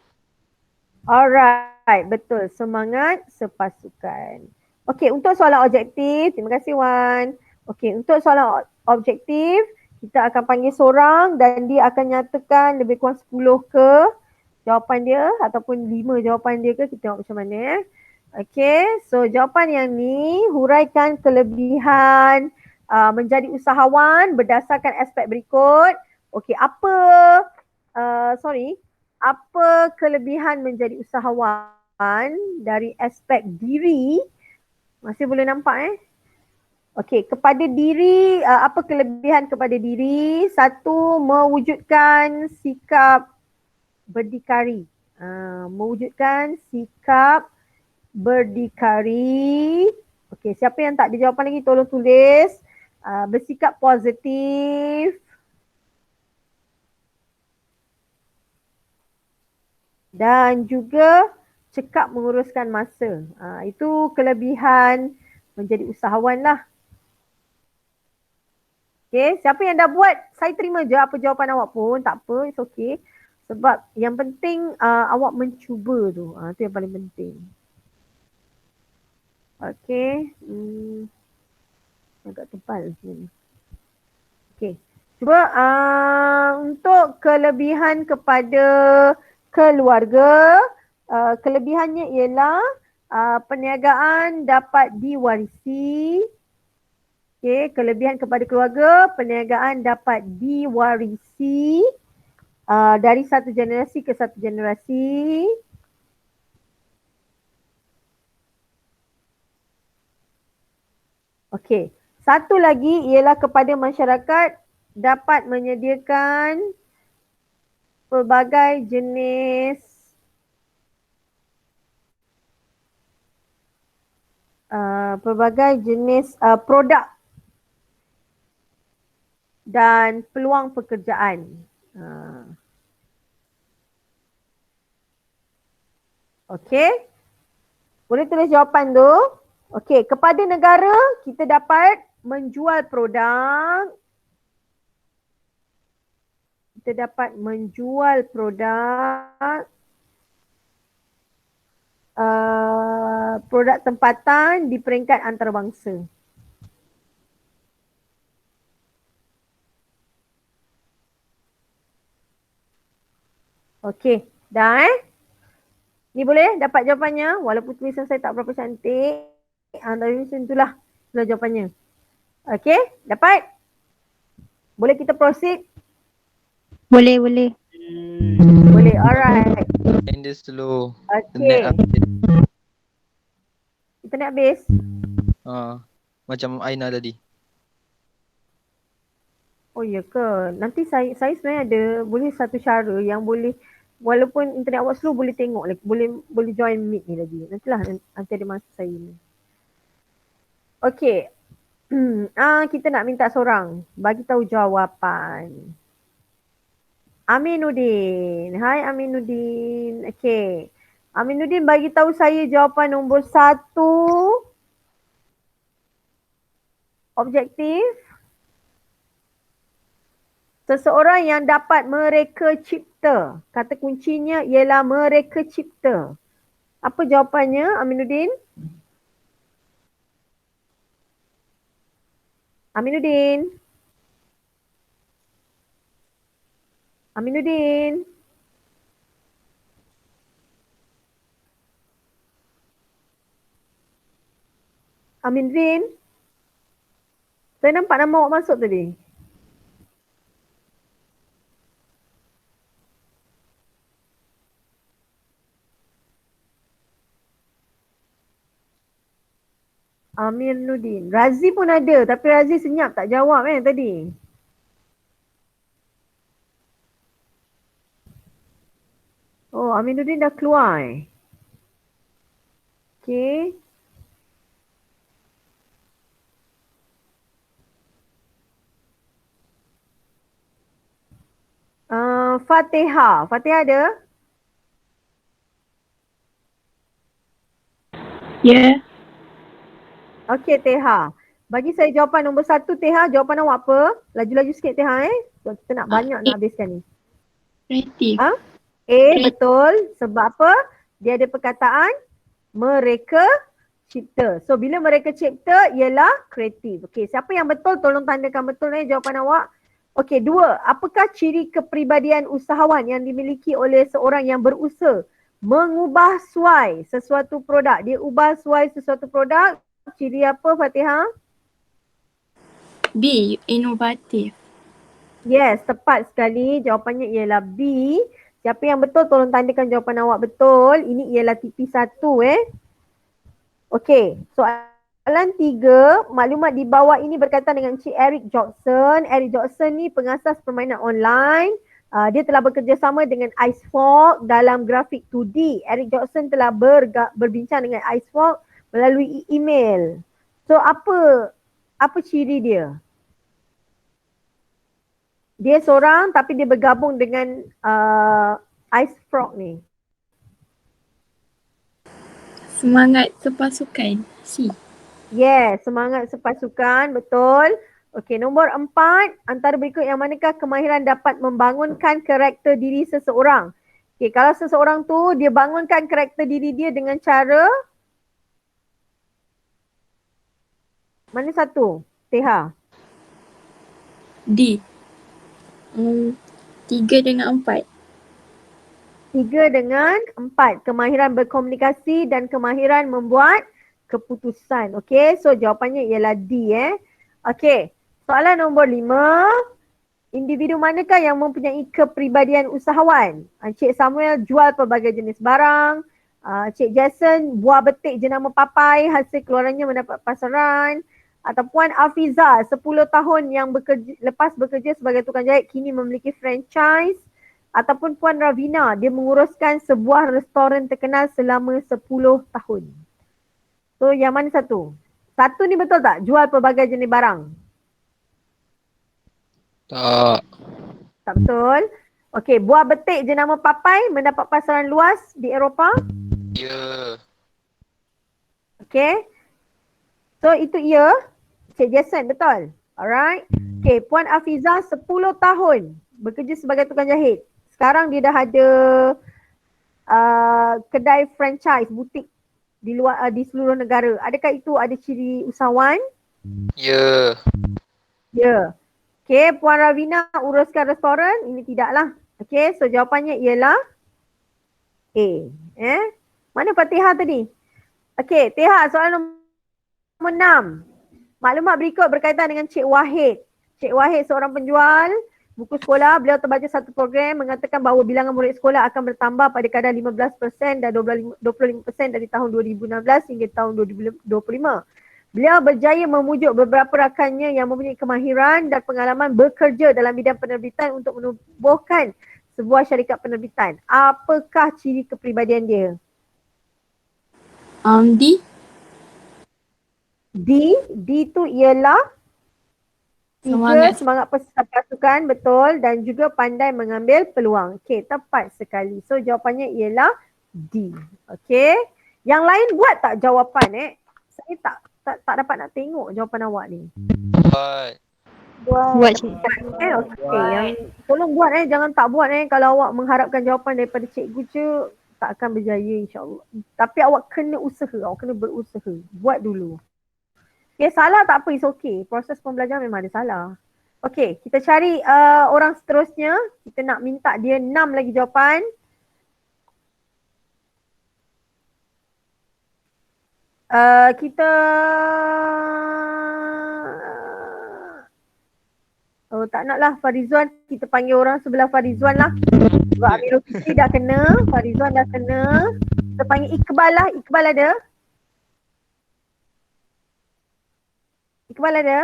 Alright, betul. Semangat sepasukan. Okey, untuk soalan objektif, terima kasih Wan. Okey, untuk soalan objektif, kita akan panggil seorang dan dia akan nyatakan lebih kurang 10 ke jawapan dia ataupun 5 jawapan dia ke, kita tengok macam mana. Okey, so jawapan yang ni huraikan kelebihan menjadi usahawan berdasarkan aspek berikut. Okey, apa kelebihan menjadi usahawan dari aspek diri? Masih boleh nampak Okey, kepada diri, apa kelebihan kepada diri? Satu, mewujudkan sikap berdikari. Mewujudkan sikap berdikari. Okey, siapa yang tak ada jawapan lagi tolong tulis. Bersikap positif. Dan juga cekap menguruskan masa. Itu kelebihan menjadi usahawan lah. Okay, siapa yang dah buat, saya terima je apa jawapan awak pun. Tak apa, it's okay. Sebab yang penting awak mencuba tu. Itu yang paling penting. Okay. Agak tebal sebenarnya. Okay. Cuba untuk kelebihan kepada keluarga. Kelebihannya ialah perniagaan dapat diwarisi. Okey, kelebihan kepada keluarga, perniagaan dapat diwarisi dari satu generasi ke satu generasi. Okey, satu lagi ialah kepada masyarakat dapat menyediakan pelbagai jenis produk dan peluang pekerjaan. Okey. Boleh tulis jawapan tu. Okey, kepada negara kita dapat menjual produk. Kita dapat menjual produk. Produk tempatan di peringkat antarabangsa. Okey, dah Ni boleh dapat jawapannya walaupun tulisan saya tak berapa cantik. Tapi macam itulah jawapannya. Okey, dapat? Boleh kita proceed? Boleh, boleh. Boleh, alright. Yang dia slow. Okey, Internet update. internet habis. Macam Aina tadi. Oh ya ke? Nanti saya sebenarnya ada boleh satu cara yang boleh walaupun internet awak slow boleh tengok lagi. Boleh join meet ni lagi. Nantilah nanti ada masa saya ni. Okey. Kita nak minta seorang bagi tahu jawapan. Aminuddin. Hai Aminuddin. Okey. Aminuddin bagi tahu saya jawapan nombor 1. Objektif. Seseorang yang dapat mereka cipta. Kata kuncinya ialah mereka cipta. Apa jawapannya Aminuddin? Aminuddin. Aminuddin. Aminuddin. Saya nampak nama awak masuk tadi. Aminuddin. Razi pun ada tapi Razi senyap tak jawab tadi. Oh, Aminuddin dah keluar Okey. Fatihah. Fatihah ada? Ya. Okey Teha. Bagi saya jawapan nombor 1 Teha. Jawapan awak apa? Laju-laju sikit Teha Sebab kita nak banyak nak habiskan ni. Kreatif. A betul. Sebab apa? Dia ada perkataan mereka cipta. So bila mereka cipta ialah kreatif. Okey, siapa yang betul tolong tandakan betul jawapan awak. Okey, 2. Apakah ciri kepribadian usahawan yang dimiliki oleh seorang yang berusaha mengubah suai sesuatu produk? Dia ubah suai sesuatu produk. Ciri apa Fatihah? B. Inovatif. Yes, tepat sekali. Jawapannya ialah B. Siapa yang betul tolong tandakan jawapan awak betul. Ini ialah TP1 Okey, soalan 3. Maklumat di bawah ini berkaitan dengan Cik Eric Johnson. Eric Johnson ni pengasas permainan online. Dia telah bekerjasama dengan Icefork dalam grafik 2D. Eric Johnson telah berbincang dengan Icefork melalui email. So apa ciri dia? Dia seorang tapi dia bergabung dengan Icefork ni. Semangat sepasukan. C. Yes, semangat sepasukan, betul. Okey, nombor 4, antara berikut yang manakah kemahiran dapat membangunkan karakter diri seseorang? Okey, kalau seseorang tu dia bangunkan karakter diri dia dengan cara mana satu? Teha. D. 3 dengan 4. 3 dengan 4. Kemahiran berkomunikasi dan kemahiran membuat keputusan. Okey, so jawapannya ialah D Okey, soalan nombor 5. Individu manakah yang mempunyai kepribadian usahawan? Cik Samuel jual pelbagai jenis barang. Cik Jason buah betik jenama papai, hasil keluarannya mendapat pasaran. Atau Puan Afiza 10 tahun yang lepas bekerja sebagai tukang jahit kini memiliki franchise. Ataupun Puan Ravina, dia menguruskan sebuah restoran terkenal selama 10 tahun. So yang mana satu? Satu ni betul tak? Jual pelbagai jenis barang. Tak. Tak betul. Okey, buah betik jenama papai mendapat pasaran luas di Eropah. Ya. Okey. So itu ya. Cik Jason, betul. Alright. Okey, Puan Afiza 10 tahun bekerja sebagai tukang jahit. Sekarang dia dah ada kedai franchise, butik di luar di seluruh negara. Adakah itu ada ciri usahawan? Ya. Ya. Okey, Puan Ravina uruskan restoran? Ini tidaklah. Okey, so jawapannya ialah A. Mana Fatihah tadi? Okey, Teha, soalan nombor 6. Maklumat berikut berkaitan dengan Cik Wahid. Cik Wahid seorang penjual buku sekolah. Beliau terbaca satu program mengatakan bahawa bilangan murid sekolah akan bertambah pada kadar 15% dan 25% dari tahun 2016 hingga tahun 2025. Beliau berjaya memujuk beberapa rakannya yang mempunyai kemahiran dan pengalaman bekerja dalam bidang penerbitan untuk menubuhkan sebuah syarikat penerbitan. Apakah ciri kepribadian dia? D. D tu ialah semangat pasukan, betul, dan juga pandai mengambil peluang. Okey, tepat sekali. So jawapannya ialah D. Okey. Yang lain buat tak jawapan Saya tak dapat nak tengok jawapan awak ni. Buat. Buat Okey, yang tolong buat jangan tak buat kalau awak mengharapkan jawapan daripada cikgu je tak akan berjaya insya-Allah. Tapi awak kena usaha, awak kena berusaha. Buat dulu. Okey, salah tak apa, it's okay. Proses pembelajaran memang ada salah. Okey, kita cari orang seterusnya. Kita nak minta dia 6 lagi jawapan. Kita tak naklah Farizwan, kita panggil orang sebelah Farizwan lah. Sebab Amirul Fitri dah kena, Farizwan dah kena. Kita panggil Iqbal lah. Iqbal ada? Iqbal ada?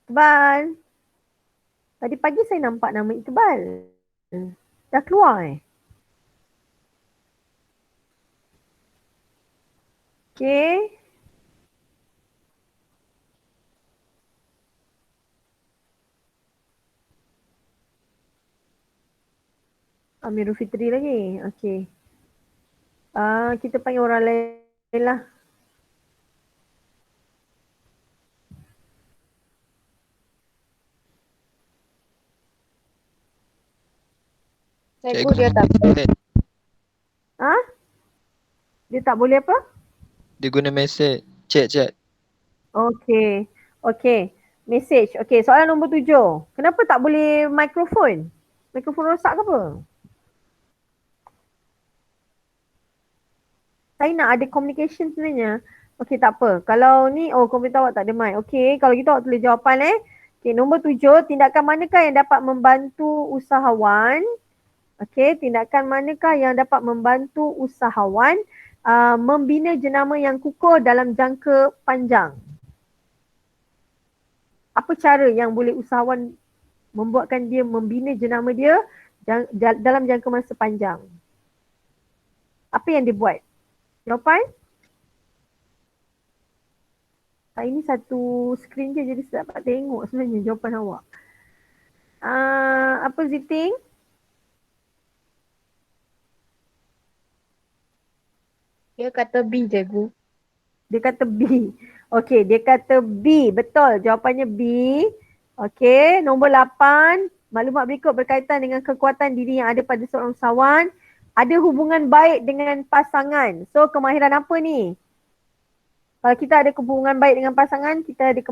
Iqbal. Tadi pagi saya nampak nama Iqbal. Dah keluar Okay. Amirul Fitri lagi. Okay. Kita panggil orang lain lah. Cikgu dia tak boleh. Dia tak boleh apa? Dia guna mesej. Chat. Okay. Message. Okay, soalan nombor 7. Kenapa tak boleh mikrofon? Mikrofon rosak ke apa? Saya nak ada communication sebenarnya. Okay, tak apa. Kalau ni, komputer awak tak ada mic. Okay, kalau gitu awak tulis jawapan Okay, nombor 7. Tindakan manakah yang dapat membantu usahawan? Okay, tindakan manakah yang dapat membantu usahawan membina jenama yang kukuh dalam jangka panjang? Apa cara yang boleh usahawan membuatkan dia membina jenama dia dalam jangka masa panjang? Apa yang dia buat? Jawapan? Ini satu skrin je jadi saya dapat tengok sebenarnya jawapan awak. Apa Ziting? Dia kata B, cikgu. Dia kata B. Okey, dia kata B. Betul. Jawapannya B. Okey, nombor 8. Maklumat berikut berkaitan dengan kekuatan diri yang ada pada seorang usahawan. Ada hubungan baik dengan pasangan. So, kemahiran apa ni? Kalau kita ada hubungan baik dengan pasangan, kita ada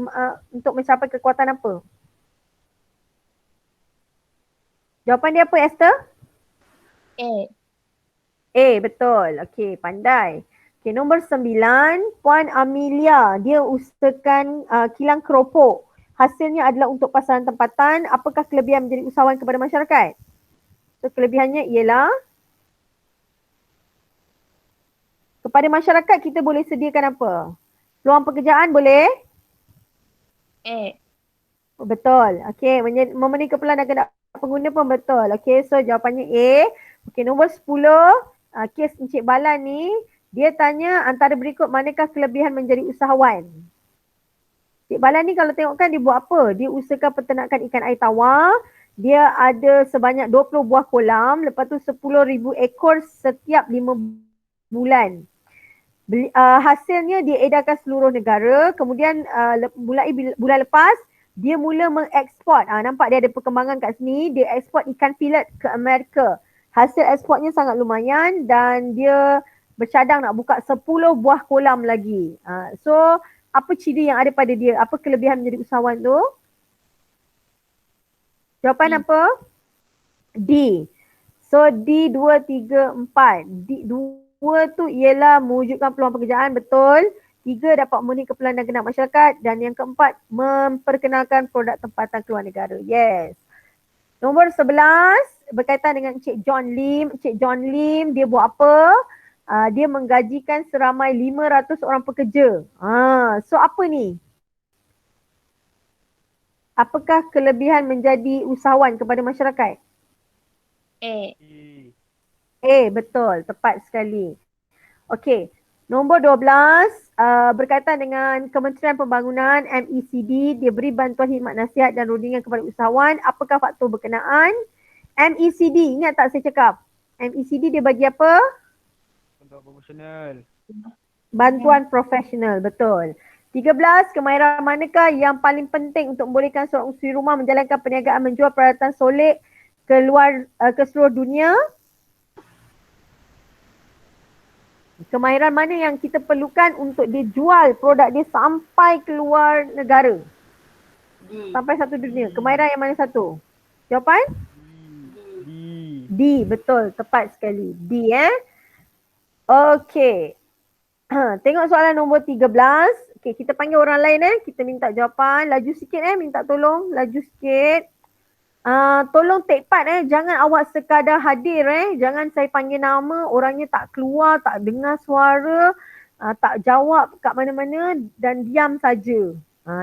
untuk mencapai kekuatan apa? Jawapan dia apa, Esther? A. A, betul. Okey, pandai. Okey, nombor 9, Puan Amelia. Dia usahakan kilang keropok. Hasilnya adalah untuk pasaran tempatan. Apakah kelebihan menjadi usahawan kepada masyarakat? So, kelebihannya ialah kepada masyarakat kita boleh sediakan apa? Peluang pekerjaan boleh? A. Oh, betul. Okey, memenuhi keperluan dan kehendak pengguna pun betul. Okey, so jawapannya A. Okey, nombor 10, kes Encik Bala ni, dia tanya antara berikut manakah kelebihan menjadi usahawan? Encik Bala ni kalau tengokkan dia buat apa? Dia usahakan peternakan ikan air tawar. Dia ada sebanyak 20 buah kolam. Lepas tu 10,000 ekor setiap 5 bulan. Hasilnya dia edarkan seluruh negara. Kemudian mulai bulan lepas, dia mula mengeksport. Nampak dia ada perkembangan kat sini. Dia eksport ikan filet ke Amerika. Hasil eksportnya sangat lumayan dan dia bercadang nak buka 10 buah kolam lagi. So, apa ciri yang ada pada dia? Apa kelebihan menjadi usahawan tu? Jawapan apa? D. So, D 2, 3, 4. D 2 tu ialah mewujudkan peluang pekerjaan, betul. 3 dapat memenuhi keperluan dan kehendak masyarakat. Dan yang keempat, memperkenalkan produk tempatan keluar negara. Yes. Nombor 11, berkaitan dengan Encik John Lim. Encik John Lim, dia buat apa? Dia menggajikan seramai 500 orang pekerja. So apa ni? Apakah kelebihan menjadi usahawan kepada masyarakat? A. A, betul. Tepat sekali. Okey. Nombor 12, berkaitan dengan Kementerian Pembangunan MECD, dia beri bantuan khidmat nasihat dan rundingan kepada usahawan. Apakah faktor berkenaan? MECD, ingat tak saya cakap? MECD dia bagi apa? Bantuan profesional. Bantuan profesional, betul. 13, kemahiran manakah yang paling penting untuk membolehkan seorang usahawan rumah menjalankan perniagaan menjual peralatan solek ke seluruh dunia? Kemahiran mana yang kita perlukan untuk dia jual produk dia sampai keluar negara? Sampai satu dunia. Kemahiran yang mana satu? Jawapan? D, betul. Tepat sekali. D, Okey. Tengok soalan nombor 13. Okey, kita panggil orang lain Kita minta jawapan. Laju sikit minta tolong. Laju sikit. Tolong take part Jangan awak sekadar hadir Jangan saya panggil nama, orangnya tak keluar, tak dengar suara, tak jawab kat mana-mana dan diam saja.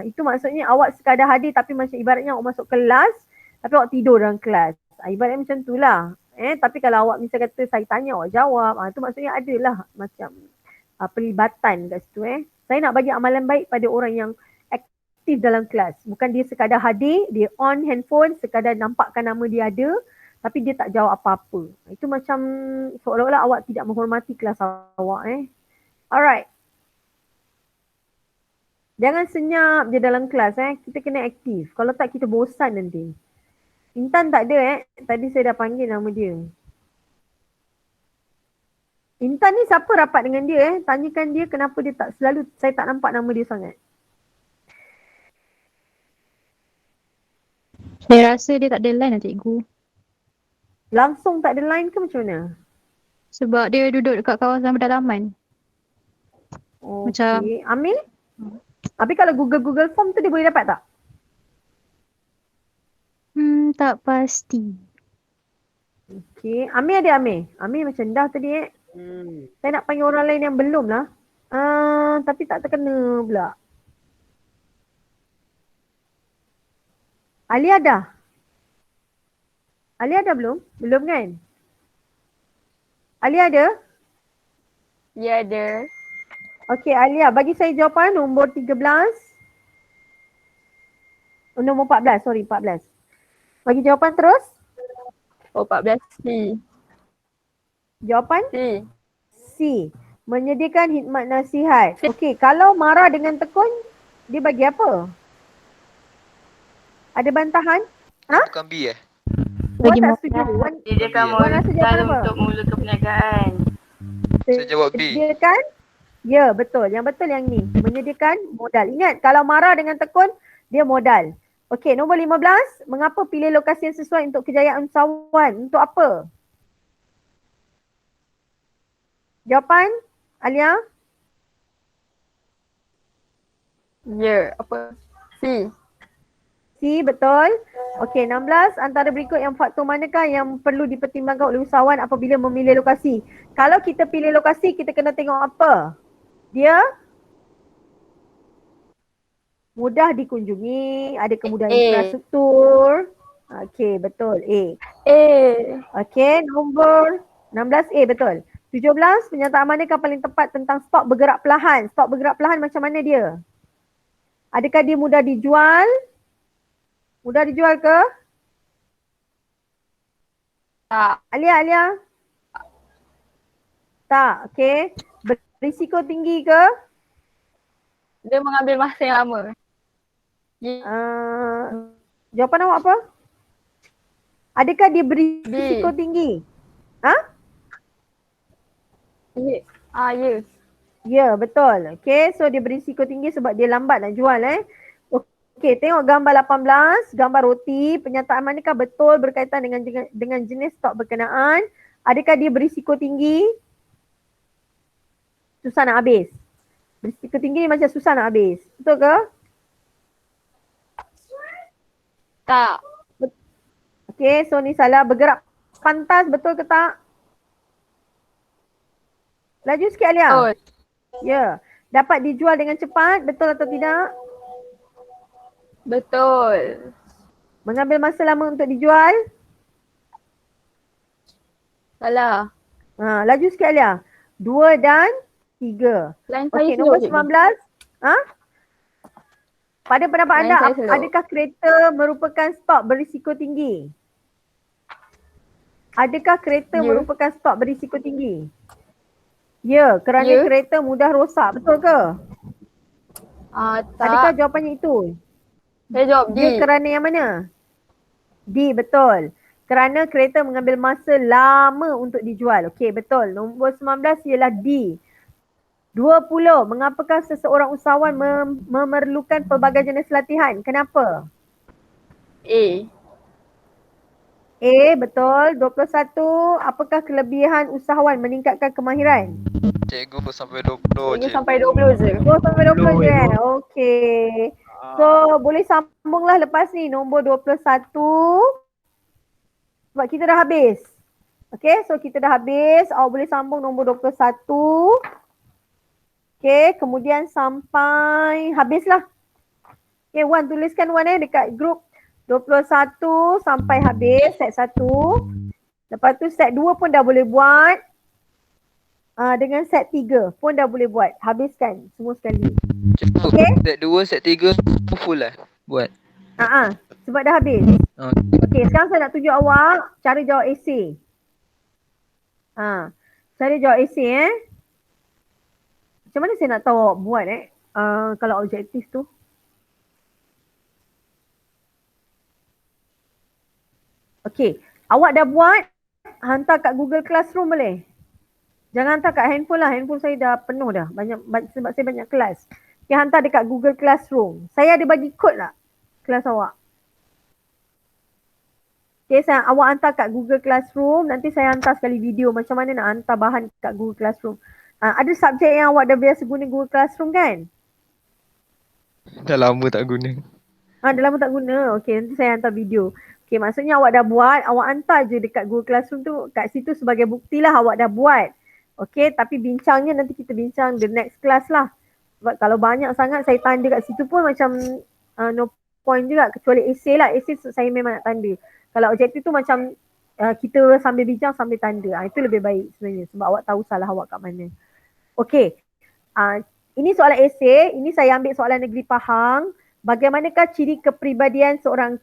Itu maksudnya awak sekadar hadir tapi macam ibaratnya awak masuk kelas tapi awak tidur dalam kelas. Ibaratnya macam itulah. Tapi kalau awak misal kata saya tanya awak jawab, itu maksudnya adalah macam pelibatan kat situ Saya nak bagi amalan baik pada orang yang aktif dalam kelas. Bukan dia sekadar hadir, dia on handphone, sekadar nampakkan nama dia ada tapi dia tak jawab apa-apa. Itu macam seolah-olah awak tidak menghormati kelas awak Alright. Jangan senyap je dalam kelas Kita kena aktif. Kalau tak kita bosan nanti. Intan tak ada Tadi saya dah panggil nama dia. Intan ni siapa rapat dengan dia Tanyakan dia kenapa dia tak selalu, saya tak nampak nama dia sangat. Saya rasa dia tak ada line lah cikgu. Langsung tak ada line ke macam mana? Sebab dia duduk dekat kawasan pedalaman. Macam Okey. Amil? Tapi kalau Google Form tu dia boleh dapat tak? tak pasti. Okey. Amil ada Amil? Amil macam dah tadi Saya nak panggil orang lain yang belum lah. Tapi tak terkena pula. Ali ada? Ali ada belum? Belum kan? Ali ada? Ya, ada. Okey, Alia, bagi saya jawapan nombor 13. Nombor 14, sorry 14. Bagi jawapan terus. 14 C. Jawapan? C. C. Menyediakan khidmat nasihat. Okey, kalau marah dengan tekun, dia bagi apa? Ada bantahan? Bukan B Wan Bagi tak modal. setuju. Wan Sediakan Wan rasa jawapan apa? untuk memulakan perniagaan. Saya jawab B. Menyediakan? Ya, betul. Yang betul yang ni. Menyediakan modal. Ingat, kalau marah dengan tekun, dia modal. Okey, nombor 15. Mengapa pilih lokasi yang sesuai untuk kejayaan usahawan? Untuk apa? Jawapan? Alia? Ya, apa? C. C, betul. Okey, 16. Antara berikut yang faktor manakah yang perlu dipertimbangkan oleh usahawan apabila memilih lokasi? Kalau kita pilih lokasi, kita kena tengok apa? Dia mudah dikunjungi, ada kemudahan A. infrastruktur. Okey, betul. A. A. Okey, nombor 16A, betul. 17, pernyataan manakah paling tepat tentang stok bergerak perlahan? Stok bergerak perlahan macam mana dia? Adakah dia mudah dijual? Mudah dijual ke? Tak. Alia? Tak, okey. Berisiko tinggi ke? Dia mengambil masa yang lama. Y. Jawapan awak apa? Adakah dia berisiko tinggi? Ha? Ya. Ya. Ya, betul. Okey, so dia berisiko tinggi sebab dia lambat nak jual Okey, tengok gambar 18, gambar roti. Pernyataan manakah betul berkaitan dengan jenis stok berkenaan? Adakah dia berisiko tinggi? Susah nak habis. Berisiko tinggi ni macam susah nak habis. Betul ke? Tak. Okey, so ni salah. Bergerak pantas, betul ke tak? Laju sikit Alia. Betul. Ya. Dapat dijual dengan cepat, betul atau tidak? Betul. Mengambil masa lama untuk dijual? Salah. Laju sikit Alia. 2 dan 3. Lain saya Okey, slow nombor je. 19. Pada pendapat Lain anda, saya slow. adakah kereta merupakan stok berisiko tinggi? Adakah kereta Ya. merupakan stok berisiko tinggi? Ya, kerana Ya. kereta mudah rosak. Betul ke? Adakah Tak. jawapannya itu? Saya jawab D. Dia kerana yang mana? D, betul. Kerana kereta mengambil masa lama untuk dijual. Okey, betul. Nombor 19 ialah D. 20. Mengapakah seseorang usahawan memerlukan pelbagai jenis latihan? Kenapa? A. A, betul. 21. Apakah kelebihan usahawan meningkatkan kemahiran? Cikgu sampai 20 Ini je. sampai 20 je. 2 sampai 20 je kan? Okey. So, Ah, boleh sambunglah lepas ni nombor 21. Sebab kita dah habis. Okey, so kita dah habis. Awak boleh sambung nombor 21. Okey, kemudian sampai habislah. Okey, Wan tuliskan Wan dekat grup 21 sampai habis set 1. Lepas tu set 2 pun dah boleh buat. Dengan set 3 pun dah boleh buat. Habiskan semua sekali. Cikgu, Okey? set 2, set 3 full lah buat. Sebab dah habis. Okey, sekarang saya nak tunjuk awak cara jawab esei. Cara jawab esei Macam mana saya nak tahu awak buat kalau objektif tu? Okey, awak dah buat, hantar kat Google Classroom boleh? Jangan hantar kat handphone lah, handphone saya dah penuh dah. Sebab saya banyak kelas. Okey, hantar dekat Google Classroom. Saya ada bagi kod tak kelas awak? Okay, awak hantar kat Google Classroom, nanti saya hantar sekali video macam mana nak hantar bahan kat Google Classroom. Ada subjek yang awak dah biasa guna Google Classroom kan? Dah lama tak guna. Dah lama tak guna. Okay, nanti saya hantar video. Okay, maksudnya awak dah buat, awak hantar je dekat Google Classroom tu, kat situ sebagai bukti lah awak dah buat. Okay, tapi bincangnya nanti kita bincang the next class lah. Sebab kalau banyak sangat saya tanda kat situ pun macam no point juga, kecuali esei lah. Esei saya memang nak tanda. Kalau objektif tu macam kita sambil bincang sambil tanda. Itu lebih baik sebenarnya sebab awak tahu salah awak kat mana. Okey. Ini soalan esei. Ini saya ambil soalan negeri Pahang. Bagaimanakah ciri kepribadian seorang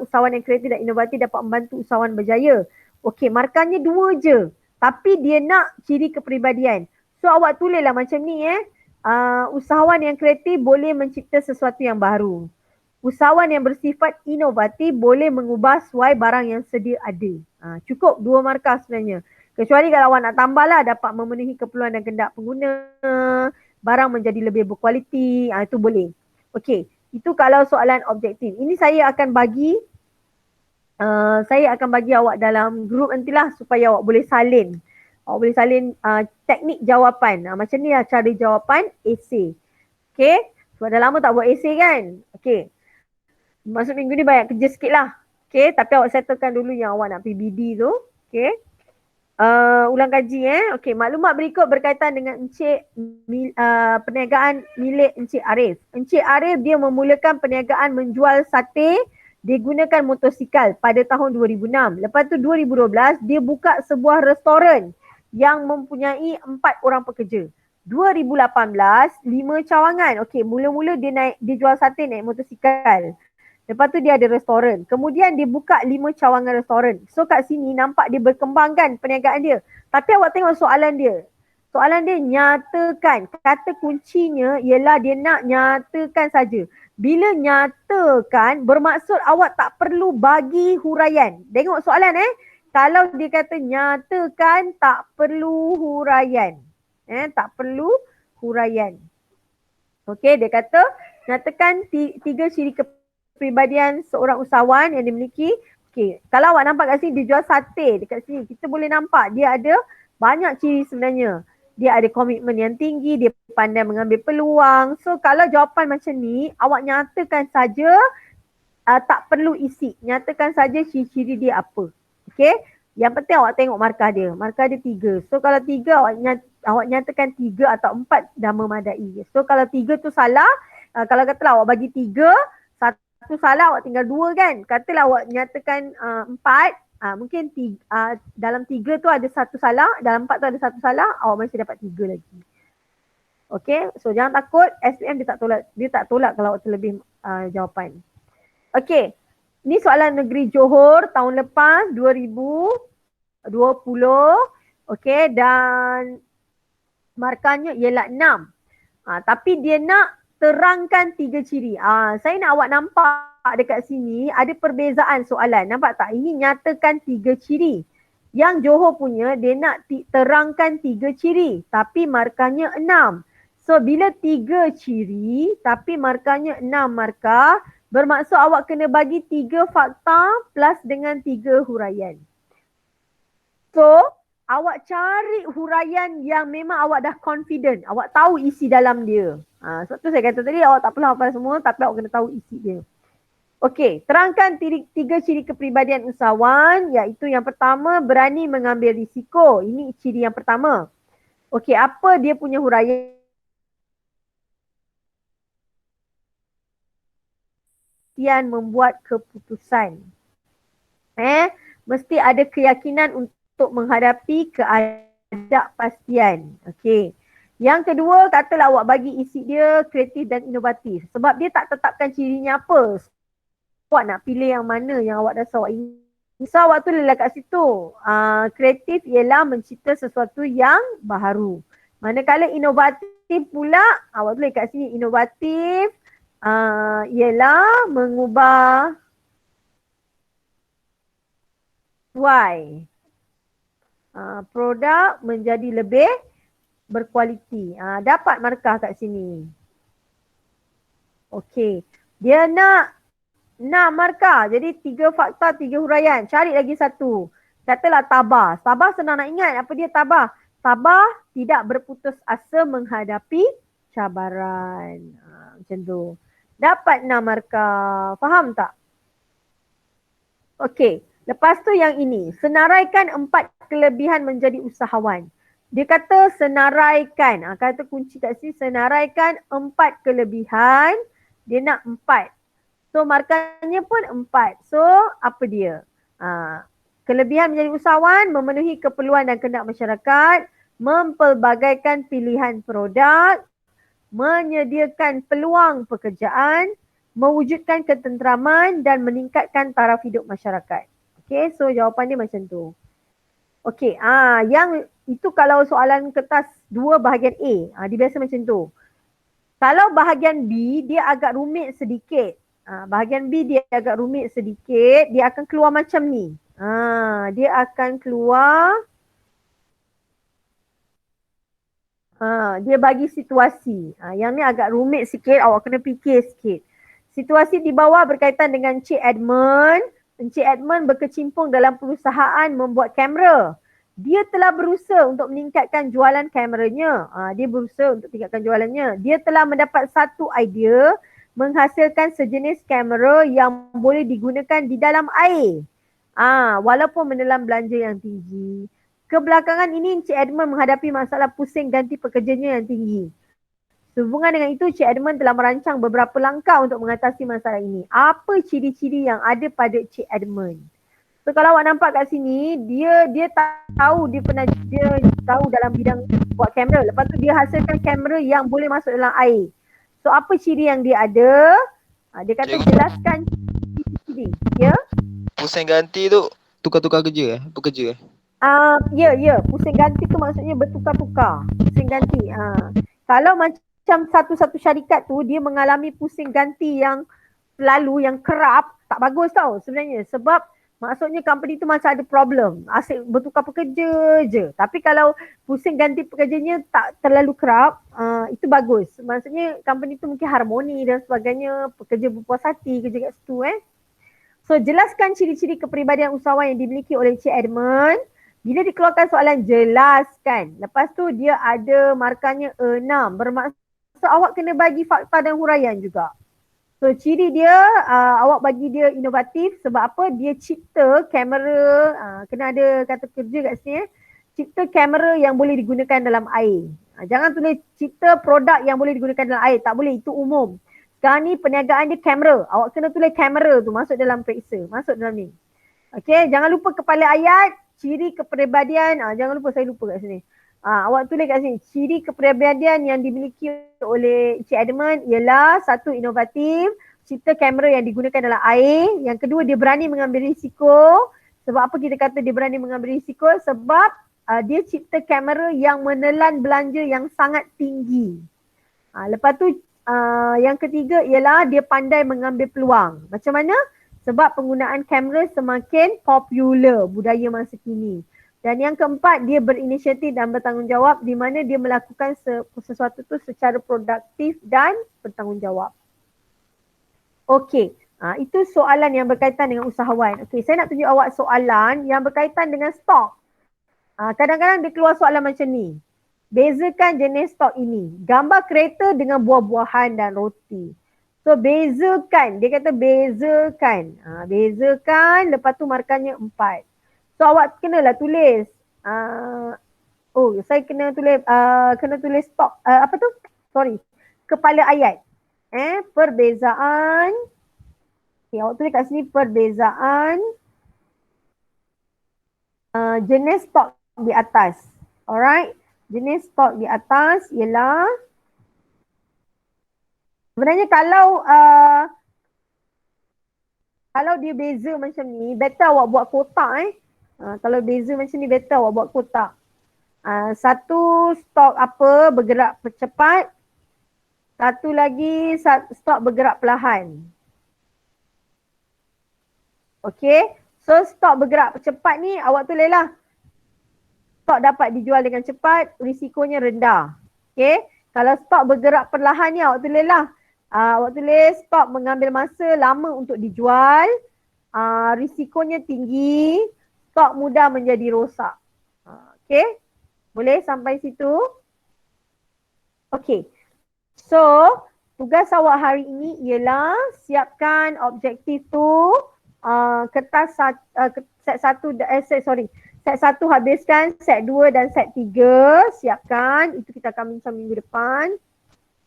usahawan yang kreatif dan inovatif dapat membantu usahawan berjaya? Okey, markahnya 2 je. Tapi dia nak ciri kepribadian. So awak tulislah macam ni usahawan yang kreatif boleh mencipta sesuatu yang baru. Usahawan yang bersifat inovatif boleh mengubah suai barang yang sedia ada. Cukup 2 markah sebenarnya. Kecuali kalau awak nak tambah lah, dapat memenuhi keperluan dan kehendak pengguna, barang menjadi lebih berkualiti, itu boleh. Okey, Itu kalau soalan objektif. Ini saya akan bagi awak dalam grup nantilah supaya awak boleh salin. Awak boleh salin teknik jawapan. Macam ni lah cara jawapan esei. Okay. Sebab dah lama tak buat esei kan. Okay. Masuk minggu ni banyak kerja sikit lah. Okay. Tapi awak settlekan dulu yang awak nak PBD tu. Okay. Ulang kaji Okey, maklumat berikut berkaitan dengan perniagaan milik Encik Arif. Encik Arif dia memulakan perniagaan menjual sate digunakan motosikal pada tahun 2006. Lepas tu 2012 dia buka sebuah restoran yang mempunyai 4 orang pekerja. 2018 5 cawangan. Okey, mula-mula dia jual sate naik motosikal. Lepas tu dia ada restoran. Kemudian dia buka 5 cawangan restoran. So kat sini nampak dia berkembangkan perniagaan dia. Tapi awak tengok soalan dia. Soalan dia nyatakan. Kata kuncinya ialah dia nak nyatakan saja. Bila nyatakan bermaksud awak tak perlu bagi huraian. Tengok soalan Kalau dia kata nyatakan tak perlu huraian. Tak perlu huraian. Okey, dia kata nyatakan 3 ciri kepribadian seorang usahawan yang dimiliki. Okey, kalau awak nampak kat sini dia jual sate dekat sini, kita boleh nampak dia ada banyak ciri sebenarnya. Dia ada komitmen yang tinggi, dia pandai mengambil peluang. So kalau jawapan macam ni, awak nyatakan saja, tak perlu isi. Nyatakan saja ciri-ciri dia apa. Okey, yang penting awak tengok markah dia. Markah dia 3. So kalau 3 awak nyatakan 3 atau 4 dah memadai. So kalau 3 tu salah, kalau katalah awak bagi 3, satu salah awak tinggal 2 kan. Katalah awak nyatakan 4, mungkin dalam 3 tu ada satu salah, dalam 4 tu ada satu salah, awak masih dapat 3 lagi. Okay, so jangan takut, SPM dia tak tolak kalau awak terlebih jawapan. Okay, ni soalan negeri Johor tahun lepas 2020. Okay, dan markahnya ialah 6. Tapi dia nak terangkan 3 ciri. Saya nak awak nampak dekat sini ada perbezaan soalan. Nampak tak? Ini nyatakan 3 ciri. Yang Johor punya dia nak terangkan 3 ciri tapi markahnya 6. So bila 3 ciri tapi markahnya 6 markah, bermaksud awak kena bagi 3 fakta plus dengan 3 huraian. So awak cari huraian yang memang awak dah confident. Awak tahu isi dalam dia. Sebab tu saya kata tadi awak tak perlu hafal semua tapi awak kena tahu isi dia. Okey, terangkan 3 ciri kepribadian usahawan, iaitu yang pertama berani mengambil risiko. Ini ciri yang pertama. Okey, apa dia punya huraian? Membuat keputusan. Mesti ada keyakinan untuk menghadapi ketidakpastian. Okey. Yang kedua, katalah awak bagi isi dia kreatif dan inovatif. Sebab dia tak tetapkan cirinya apa. Awak nak pilih yang mana yang awak rasa awak ingin. So awak tu lelah kat situ. Kreatif ialah mencipta sesuatu yang baharu. Manakala inovatif pula, awak tulis kat sini inovatif ialah mengubah produk menjadi lebih berkualiti. Dapat markah kat sini. Okey. Dia nak markah. Jadi 3 fakta, 3 huraian. Cari lagi satu. Katalah tabah. Tabah senang nak ingat. Apa dia tabah? Tabah tidak berputus asa menghadapi cabaran. Macam tu. Dapat 6 markah. Faham tak? Okey. Lepas tu yang ini. Senaraikan 4 kelebihan menjadi usahawan. Dia kata senaraikan. Kata kunci kat sini senaraikan 4 kelebihan. Dia nak 4. So markahnya pun 4. So apa dia? Kelebihan menjadi usahawan, memenuhi keperluan dan kehendak masyarakat, mempelbagaikan pilihan produk, menyediakan peluang pekerjaan, mewujudkan ketenteraman dan meningkatkan taraf hidup masyarakat. Okay, so jawapan dia macam tu. Okay, yang itu kalau soalan kertas 2 bahagian A, dia biasa macam tu. Kalau bahagian B, dia agak rumit sedikit. Bahagian B dia agak rumit sedikit, dia akan keluar macam ni. Dia akan keluar, dia bagi situasi. Yang ni agak rumit sikit, awak kena fikir sikit. Situasi di bawah berkaitan dengan Encik Edmund. Encik Edmund berkecimpung dalam perusahaan membuat kamera. Dia telah berusaha untuk meningkatkan jualan kameranya. Dia berusaha untuk tingkatkan jualannya. Dia telah mendapat satu idea menghasilkan sejenis kamera yang boleh digunakan di dalam air. Walaupun menelan belanja yang tinggi. Kebelakangan ini Encik Edmund menghadapi masalah pusing ganti pekerjanya yang tinggi. Sehubungan dengan itu, Encik Edmund telah merancang beberapa langkah untuk mengatasi masalah ini. Apa ciri-ciri yang ada pada Encik Edmund? So kalau awak nampak kat sini, dia tahu dia tahu dalam bidang buat kamera. Lepas tu dia hasilkan kamera yang boleh masuk dalam air. So apa ciri yang dia ada? Dia kata jelaskan ciri-ciri. Ya? Pusing ganti tu tukar-tukar kerja pekerja. Ya. Pusing ganti tu maksudnya bertukar-tukar. Pusing ganti. Kalau macam satu-satu syarikat tu dia mengalami pusing ganti yang selalu, yang kerap, tak bagus tau sebenarnya. Sebab maksudnya company tu macam ada problem. Asyik bertukar pekerja je. Tapi kalau pusing ganti pekerjanya tak terlalu kerap, itu bagus. Maksudnya company tu mungkin harmoni dan sebagainya. Pekerja berpuas hati kerja kat situ So jelaskan ciri-ciri kepribadian usahawan yang dimiliki oleh Encik Edmund. Bila dikeluarkan soalan, jelaskan. Lepas tu dia ada markahnya 6. Bermaksud awak kena bagi fakta dan huraian juga. So ciri dia, awak bagi dia inovatif sebab apa? Dia cipta kamera, kena ada kata kerja kat sini cipta kamera yang boleh digunakan dalam air. Jangan tulis cipta produk yang boleh digunakan dalam air, tak boleh, itu umum. Sekarang ni perniagaan dia kamera, awak kena tulis kamera tu masuk dalam periksa, masuk dalam ni. Okay, jangan lupa kepala ayat, ciri kepribadian, jangan lupa, saya lupa kat sini. Awak tulis kat sini, ciri kepribadian yang dimiliki oleh Encik Edmund ialah satu, inovatif, cipta kamera yang digunakan dalam air. Yang kedua, dia berani mengambil risiko. Sebab apa kita kata dia berani mengambil risiko? Sebab dia cipta kamera yang menelan belanja yang sangat tinggi. Lepas tu yang ketiga ialah dia pandai mengambil peluang. Macam mana? Sebab penggunaan kamera semakin popular budaya masa kini. Dan yang keempat, dia berinisiatif dan bertanggungjawab di mana dia melakukan sesuatu tu secara produktif dan bertanggungjawab. Okey, itu soalan yang berkaitan dengan usahawan. Okey, saya nak tunjuk awak soalan yang berkaitan dengan stok. Kadang-kadang dia keluar soalan macam ni. Bezakan jenis stok ini. Gambar kereta dengan buah-buahan dan roti. So bezakan, dia kata bezakan. Bezakan, lepas tu markahnya 4. So awak kenalah tulis. Saya kena tulis stok. Kepala ayat. Perbezaan. Okay, awak tulis kat sini perbezaan jenis stok di atas. Alright. Jenis stok di atas ialah sebenarnya kalau dia beza macam ni, better awak buat kotak kalau beza macam ni, better awak buat kotak. Satu stok apa bergerak cepat, satu lagi stok bergerak perlahan. Okay, so stok bergerak cepat ni awak tulislah stok dapat dijual dengan cepat, risikonya rendah. Okay, kalau stok bergerak perlahan ni awak tulislah awak tulis stok mengambil masa lama untuk dijual, risikonya tinggi, stok mudah menjadi rosak. Okay, boleh sampai situ? Okay, so tugas awak hari ini ialah siapkan objektif tu, kertas set 1 habiskan, set 2 dan set 3 siapkan, itu kita akan bincang minggu depan.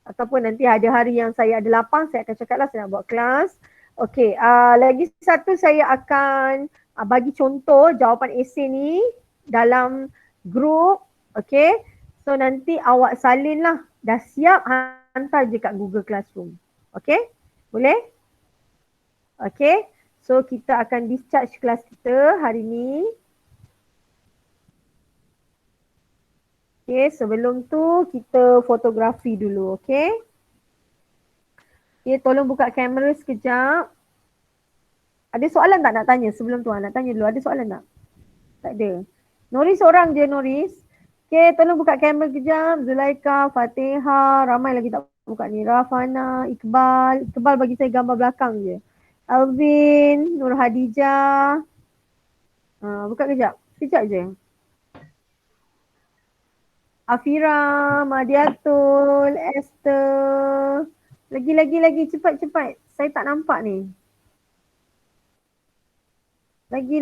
Ataupun nanti ada hari yang saya ada lapang, saya akan cakaplah saya nak buat kelas. Okey, lagi satu saya akan bagi contoh jawapan esei ni dalam grup. Okey, so nanti awak salin lah. Dah siap, hantar je kat Google Classroom. Okey, boleh? Okey, so kita akan discharge kelas kita hari ni. Okay, sebelum tu kita fotografi dulu, okay? Okay, tolong buka kamera sekejap. Ada soalan tak nak tanya sebelum tu? Nak tanya dulu, ada soalan tak? Tak ada. Noris seorang je, Noris. Okay, tolong buka kamera sekejap. Zulaika, Fatihah, ramai lagi tak Buka ni. Rafana, Iqbal. Iqbal bagi saya gambar belakang je. Alvin, Nur Hadijah. Buka kejap. Kejap je. Afira, Madiatul, Esther. Lagi. Cepat. Saya tak nampak ni. Lagi.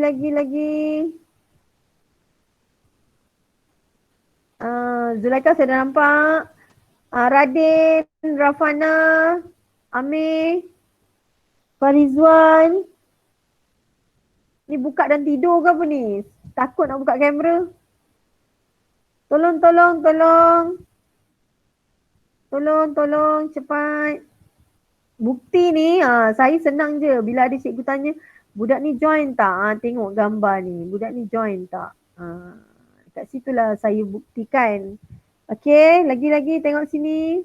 Zulaikha saya dah nampak. Radin, Rafana, Amir, Farizwan. Ni buka dan tidur ke apa ni? Takut nak buka kamera. Tolong, cepat. Bukti ni, saya senang je. Bila ada cikgu tanya, budak ni join tak? Tengok gambar ni. Budak ni join tak? Kat situlah saya buktikan. Okey, lagi tengok sini.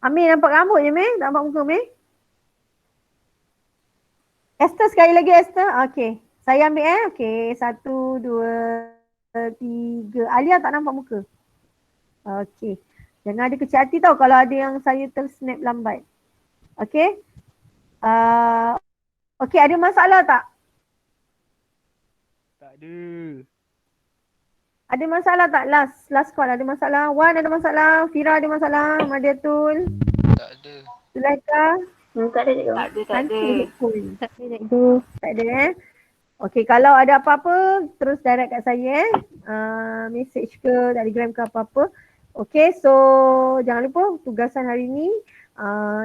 Amir nampak rambut je, Amir? Tak nampak muka, Amir? Esther sekali lagi, Esther. Okey, saya ambil Okey, 1, 2, 3. Alia tak nampak muka. Okey. Jangan ada kecil hati tau kalau ada yang saya tersnap lambat. Okey. Okey, ada masalah tak? Tak ada. Ada masalah tak? Last call ada masalah. Wan ada masalah. Fira ada masalah. Madiatul. Tak ada. Zulaikha. Tak ada cikgu. Tak ada. Tak ada Okey, kalau ada apa-apa terus direct kat saya message ke Telegram ke apa-apa. Okey, so jangan lupa tugasan hari ni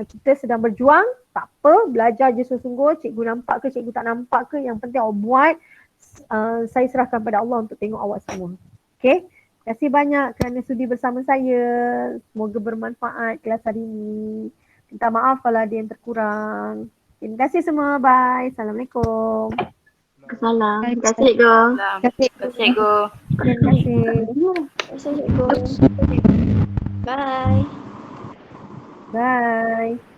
kita sedang berjuang. Tak apa, belajar je sungguh-sungguh. Cikgu nampak ke, cikgu tak nampak ke, yang penting awak buat. Saya serahkan pada Allah untuk tengok awak semua. Okey, terima kasih banyak kerana sudi bersama saya. Semoga bermanfaat kelas hari ini. Minta maaf kalau ada yang terkurang. Terima kasih semua. Bye. Assalamualaikum. Salam. Terima kasih cikgu. Cikgu. Terima kasih. Terima kasih cikgu. Bye. Bye.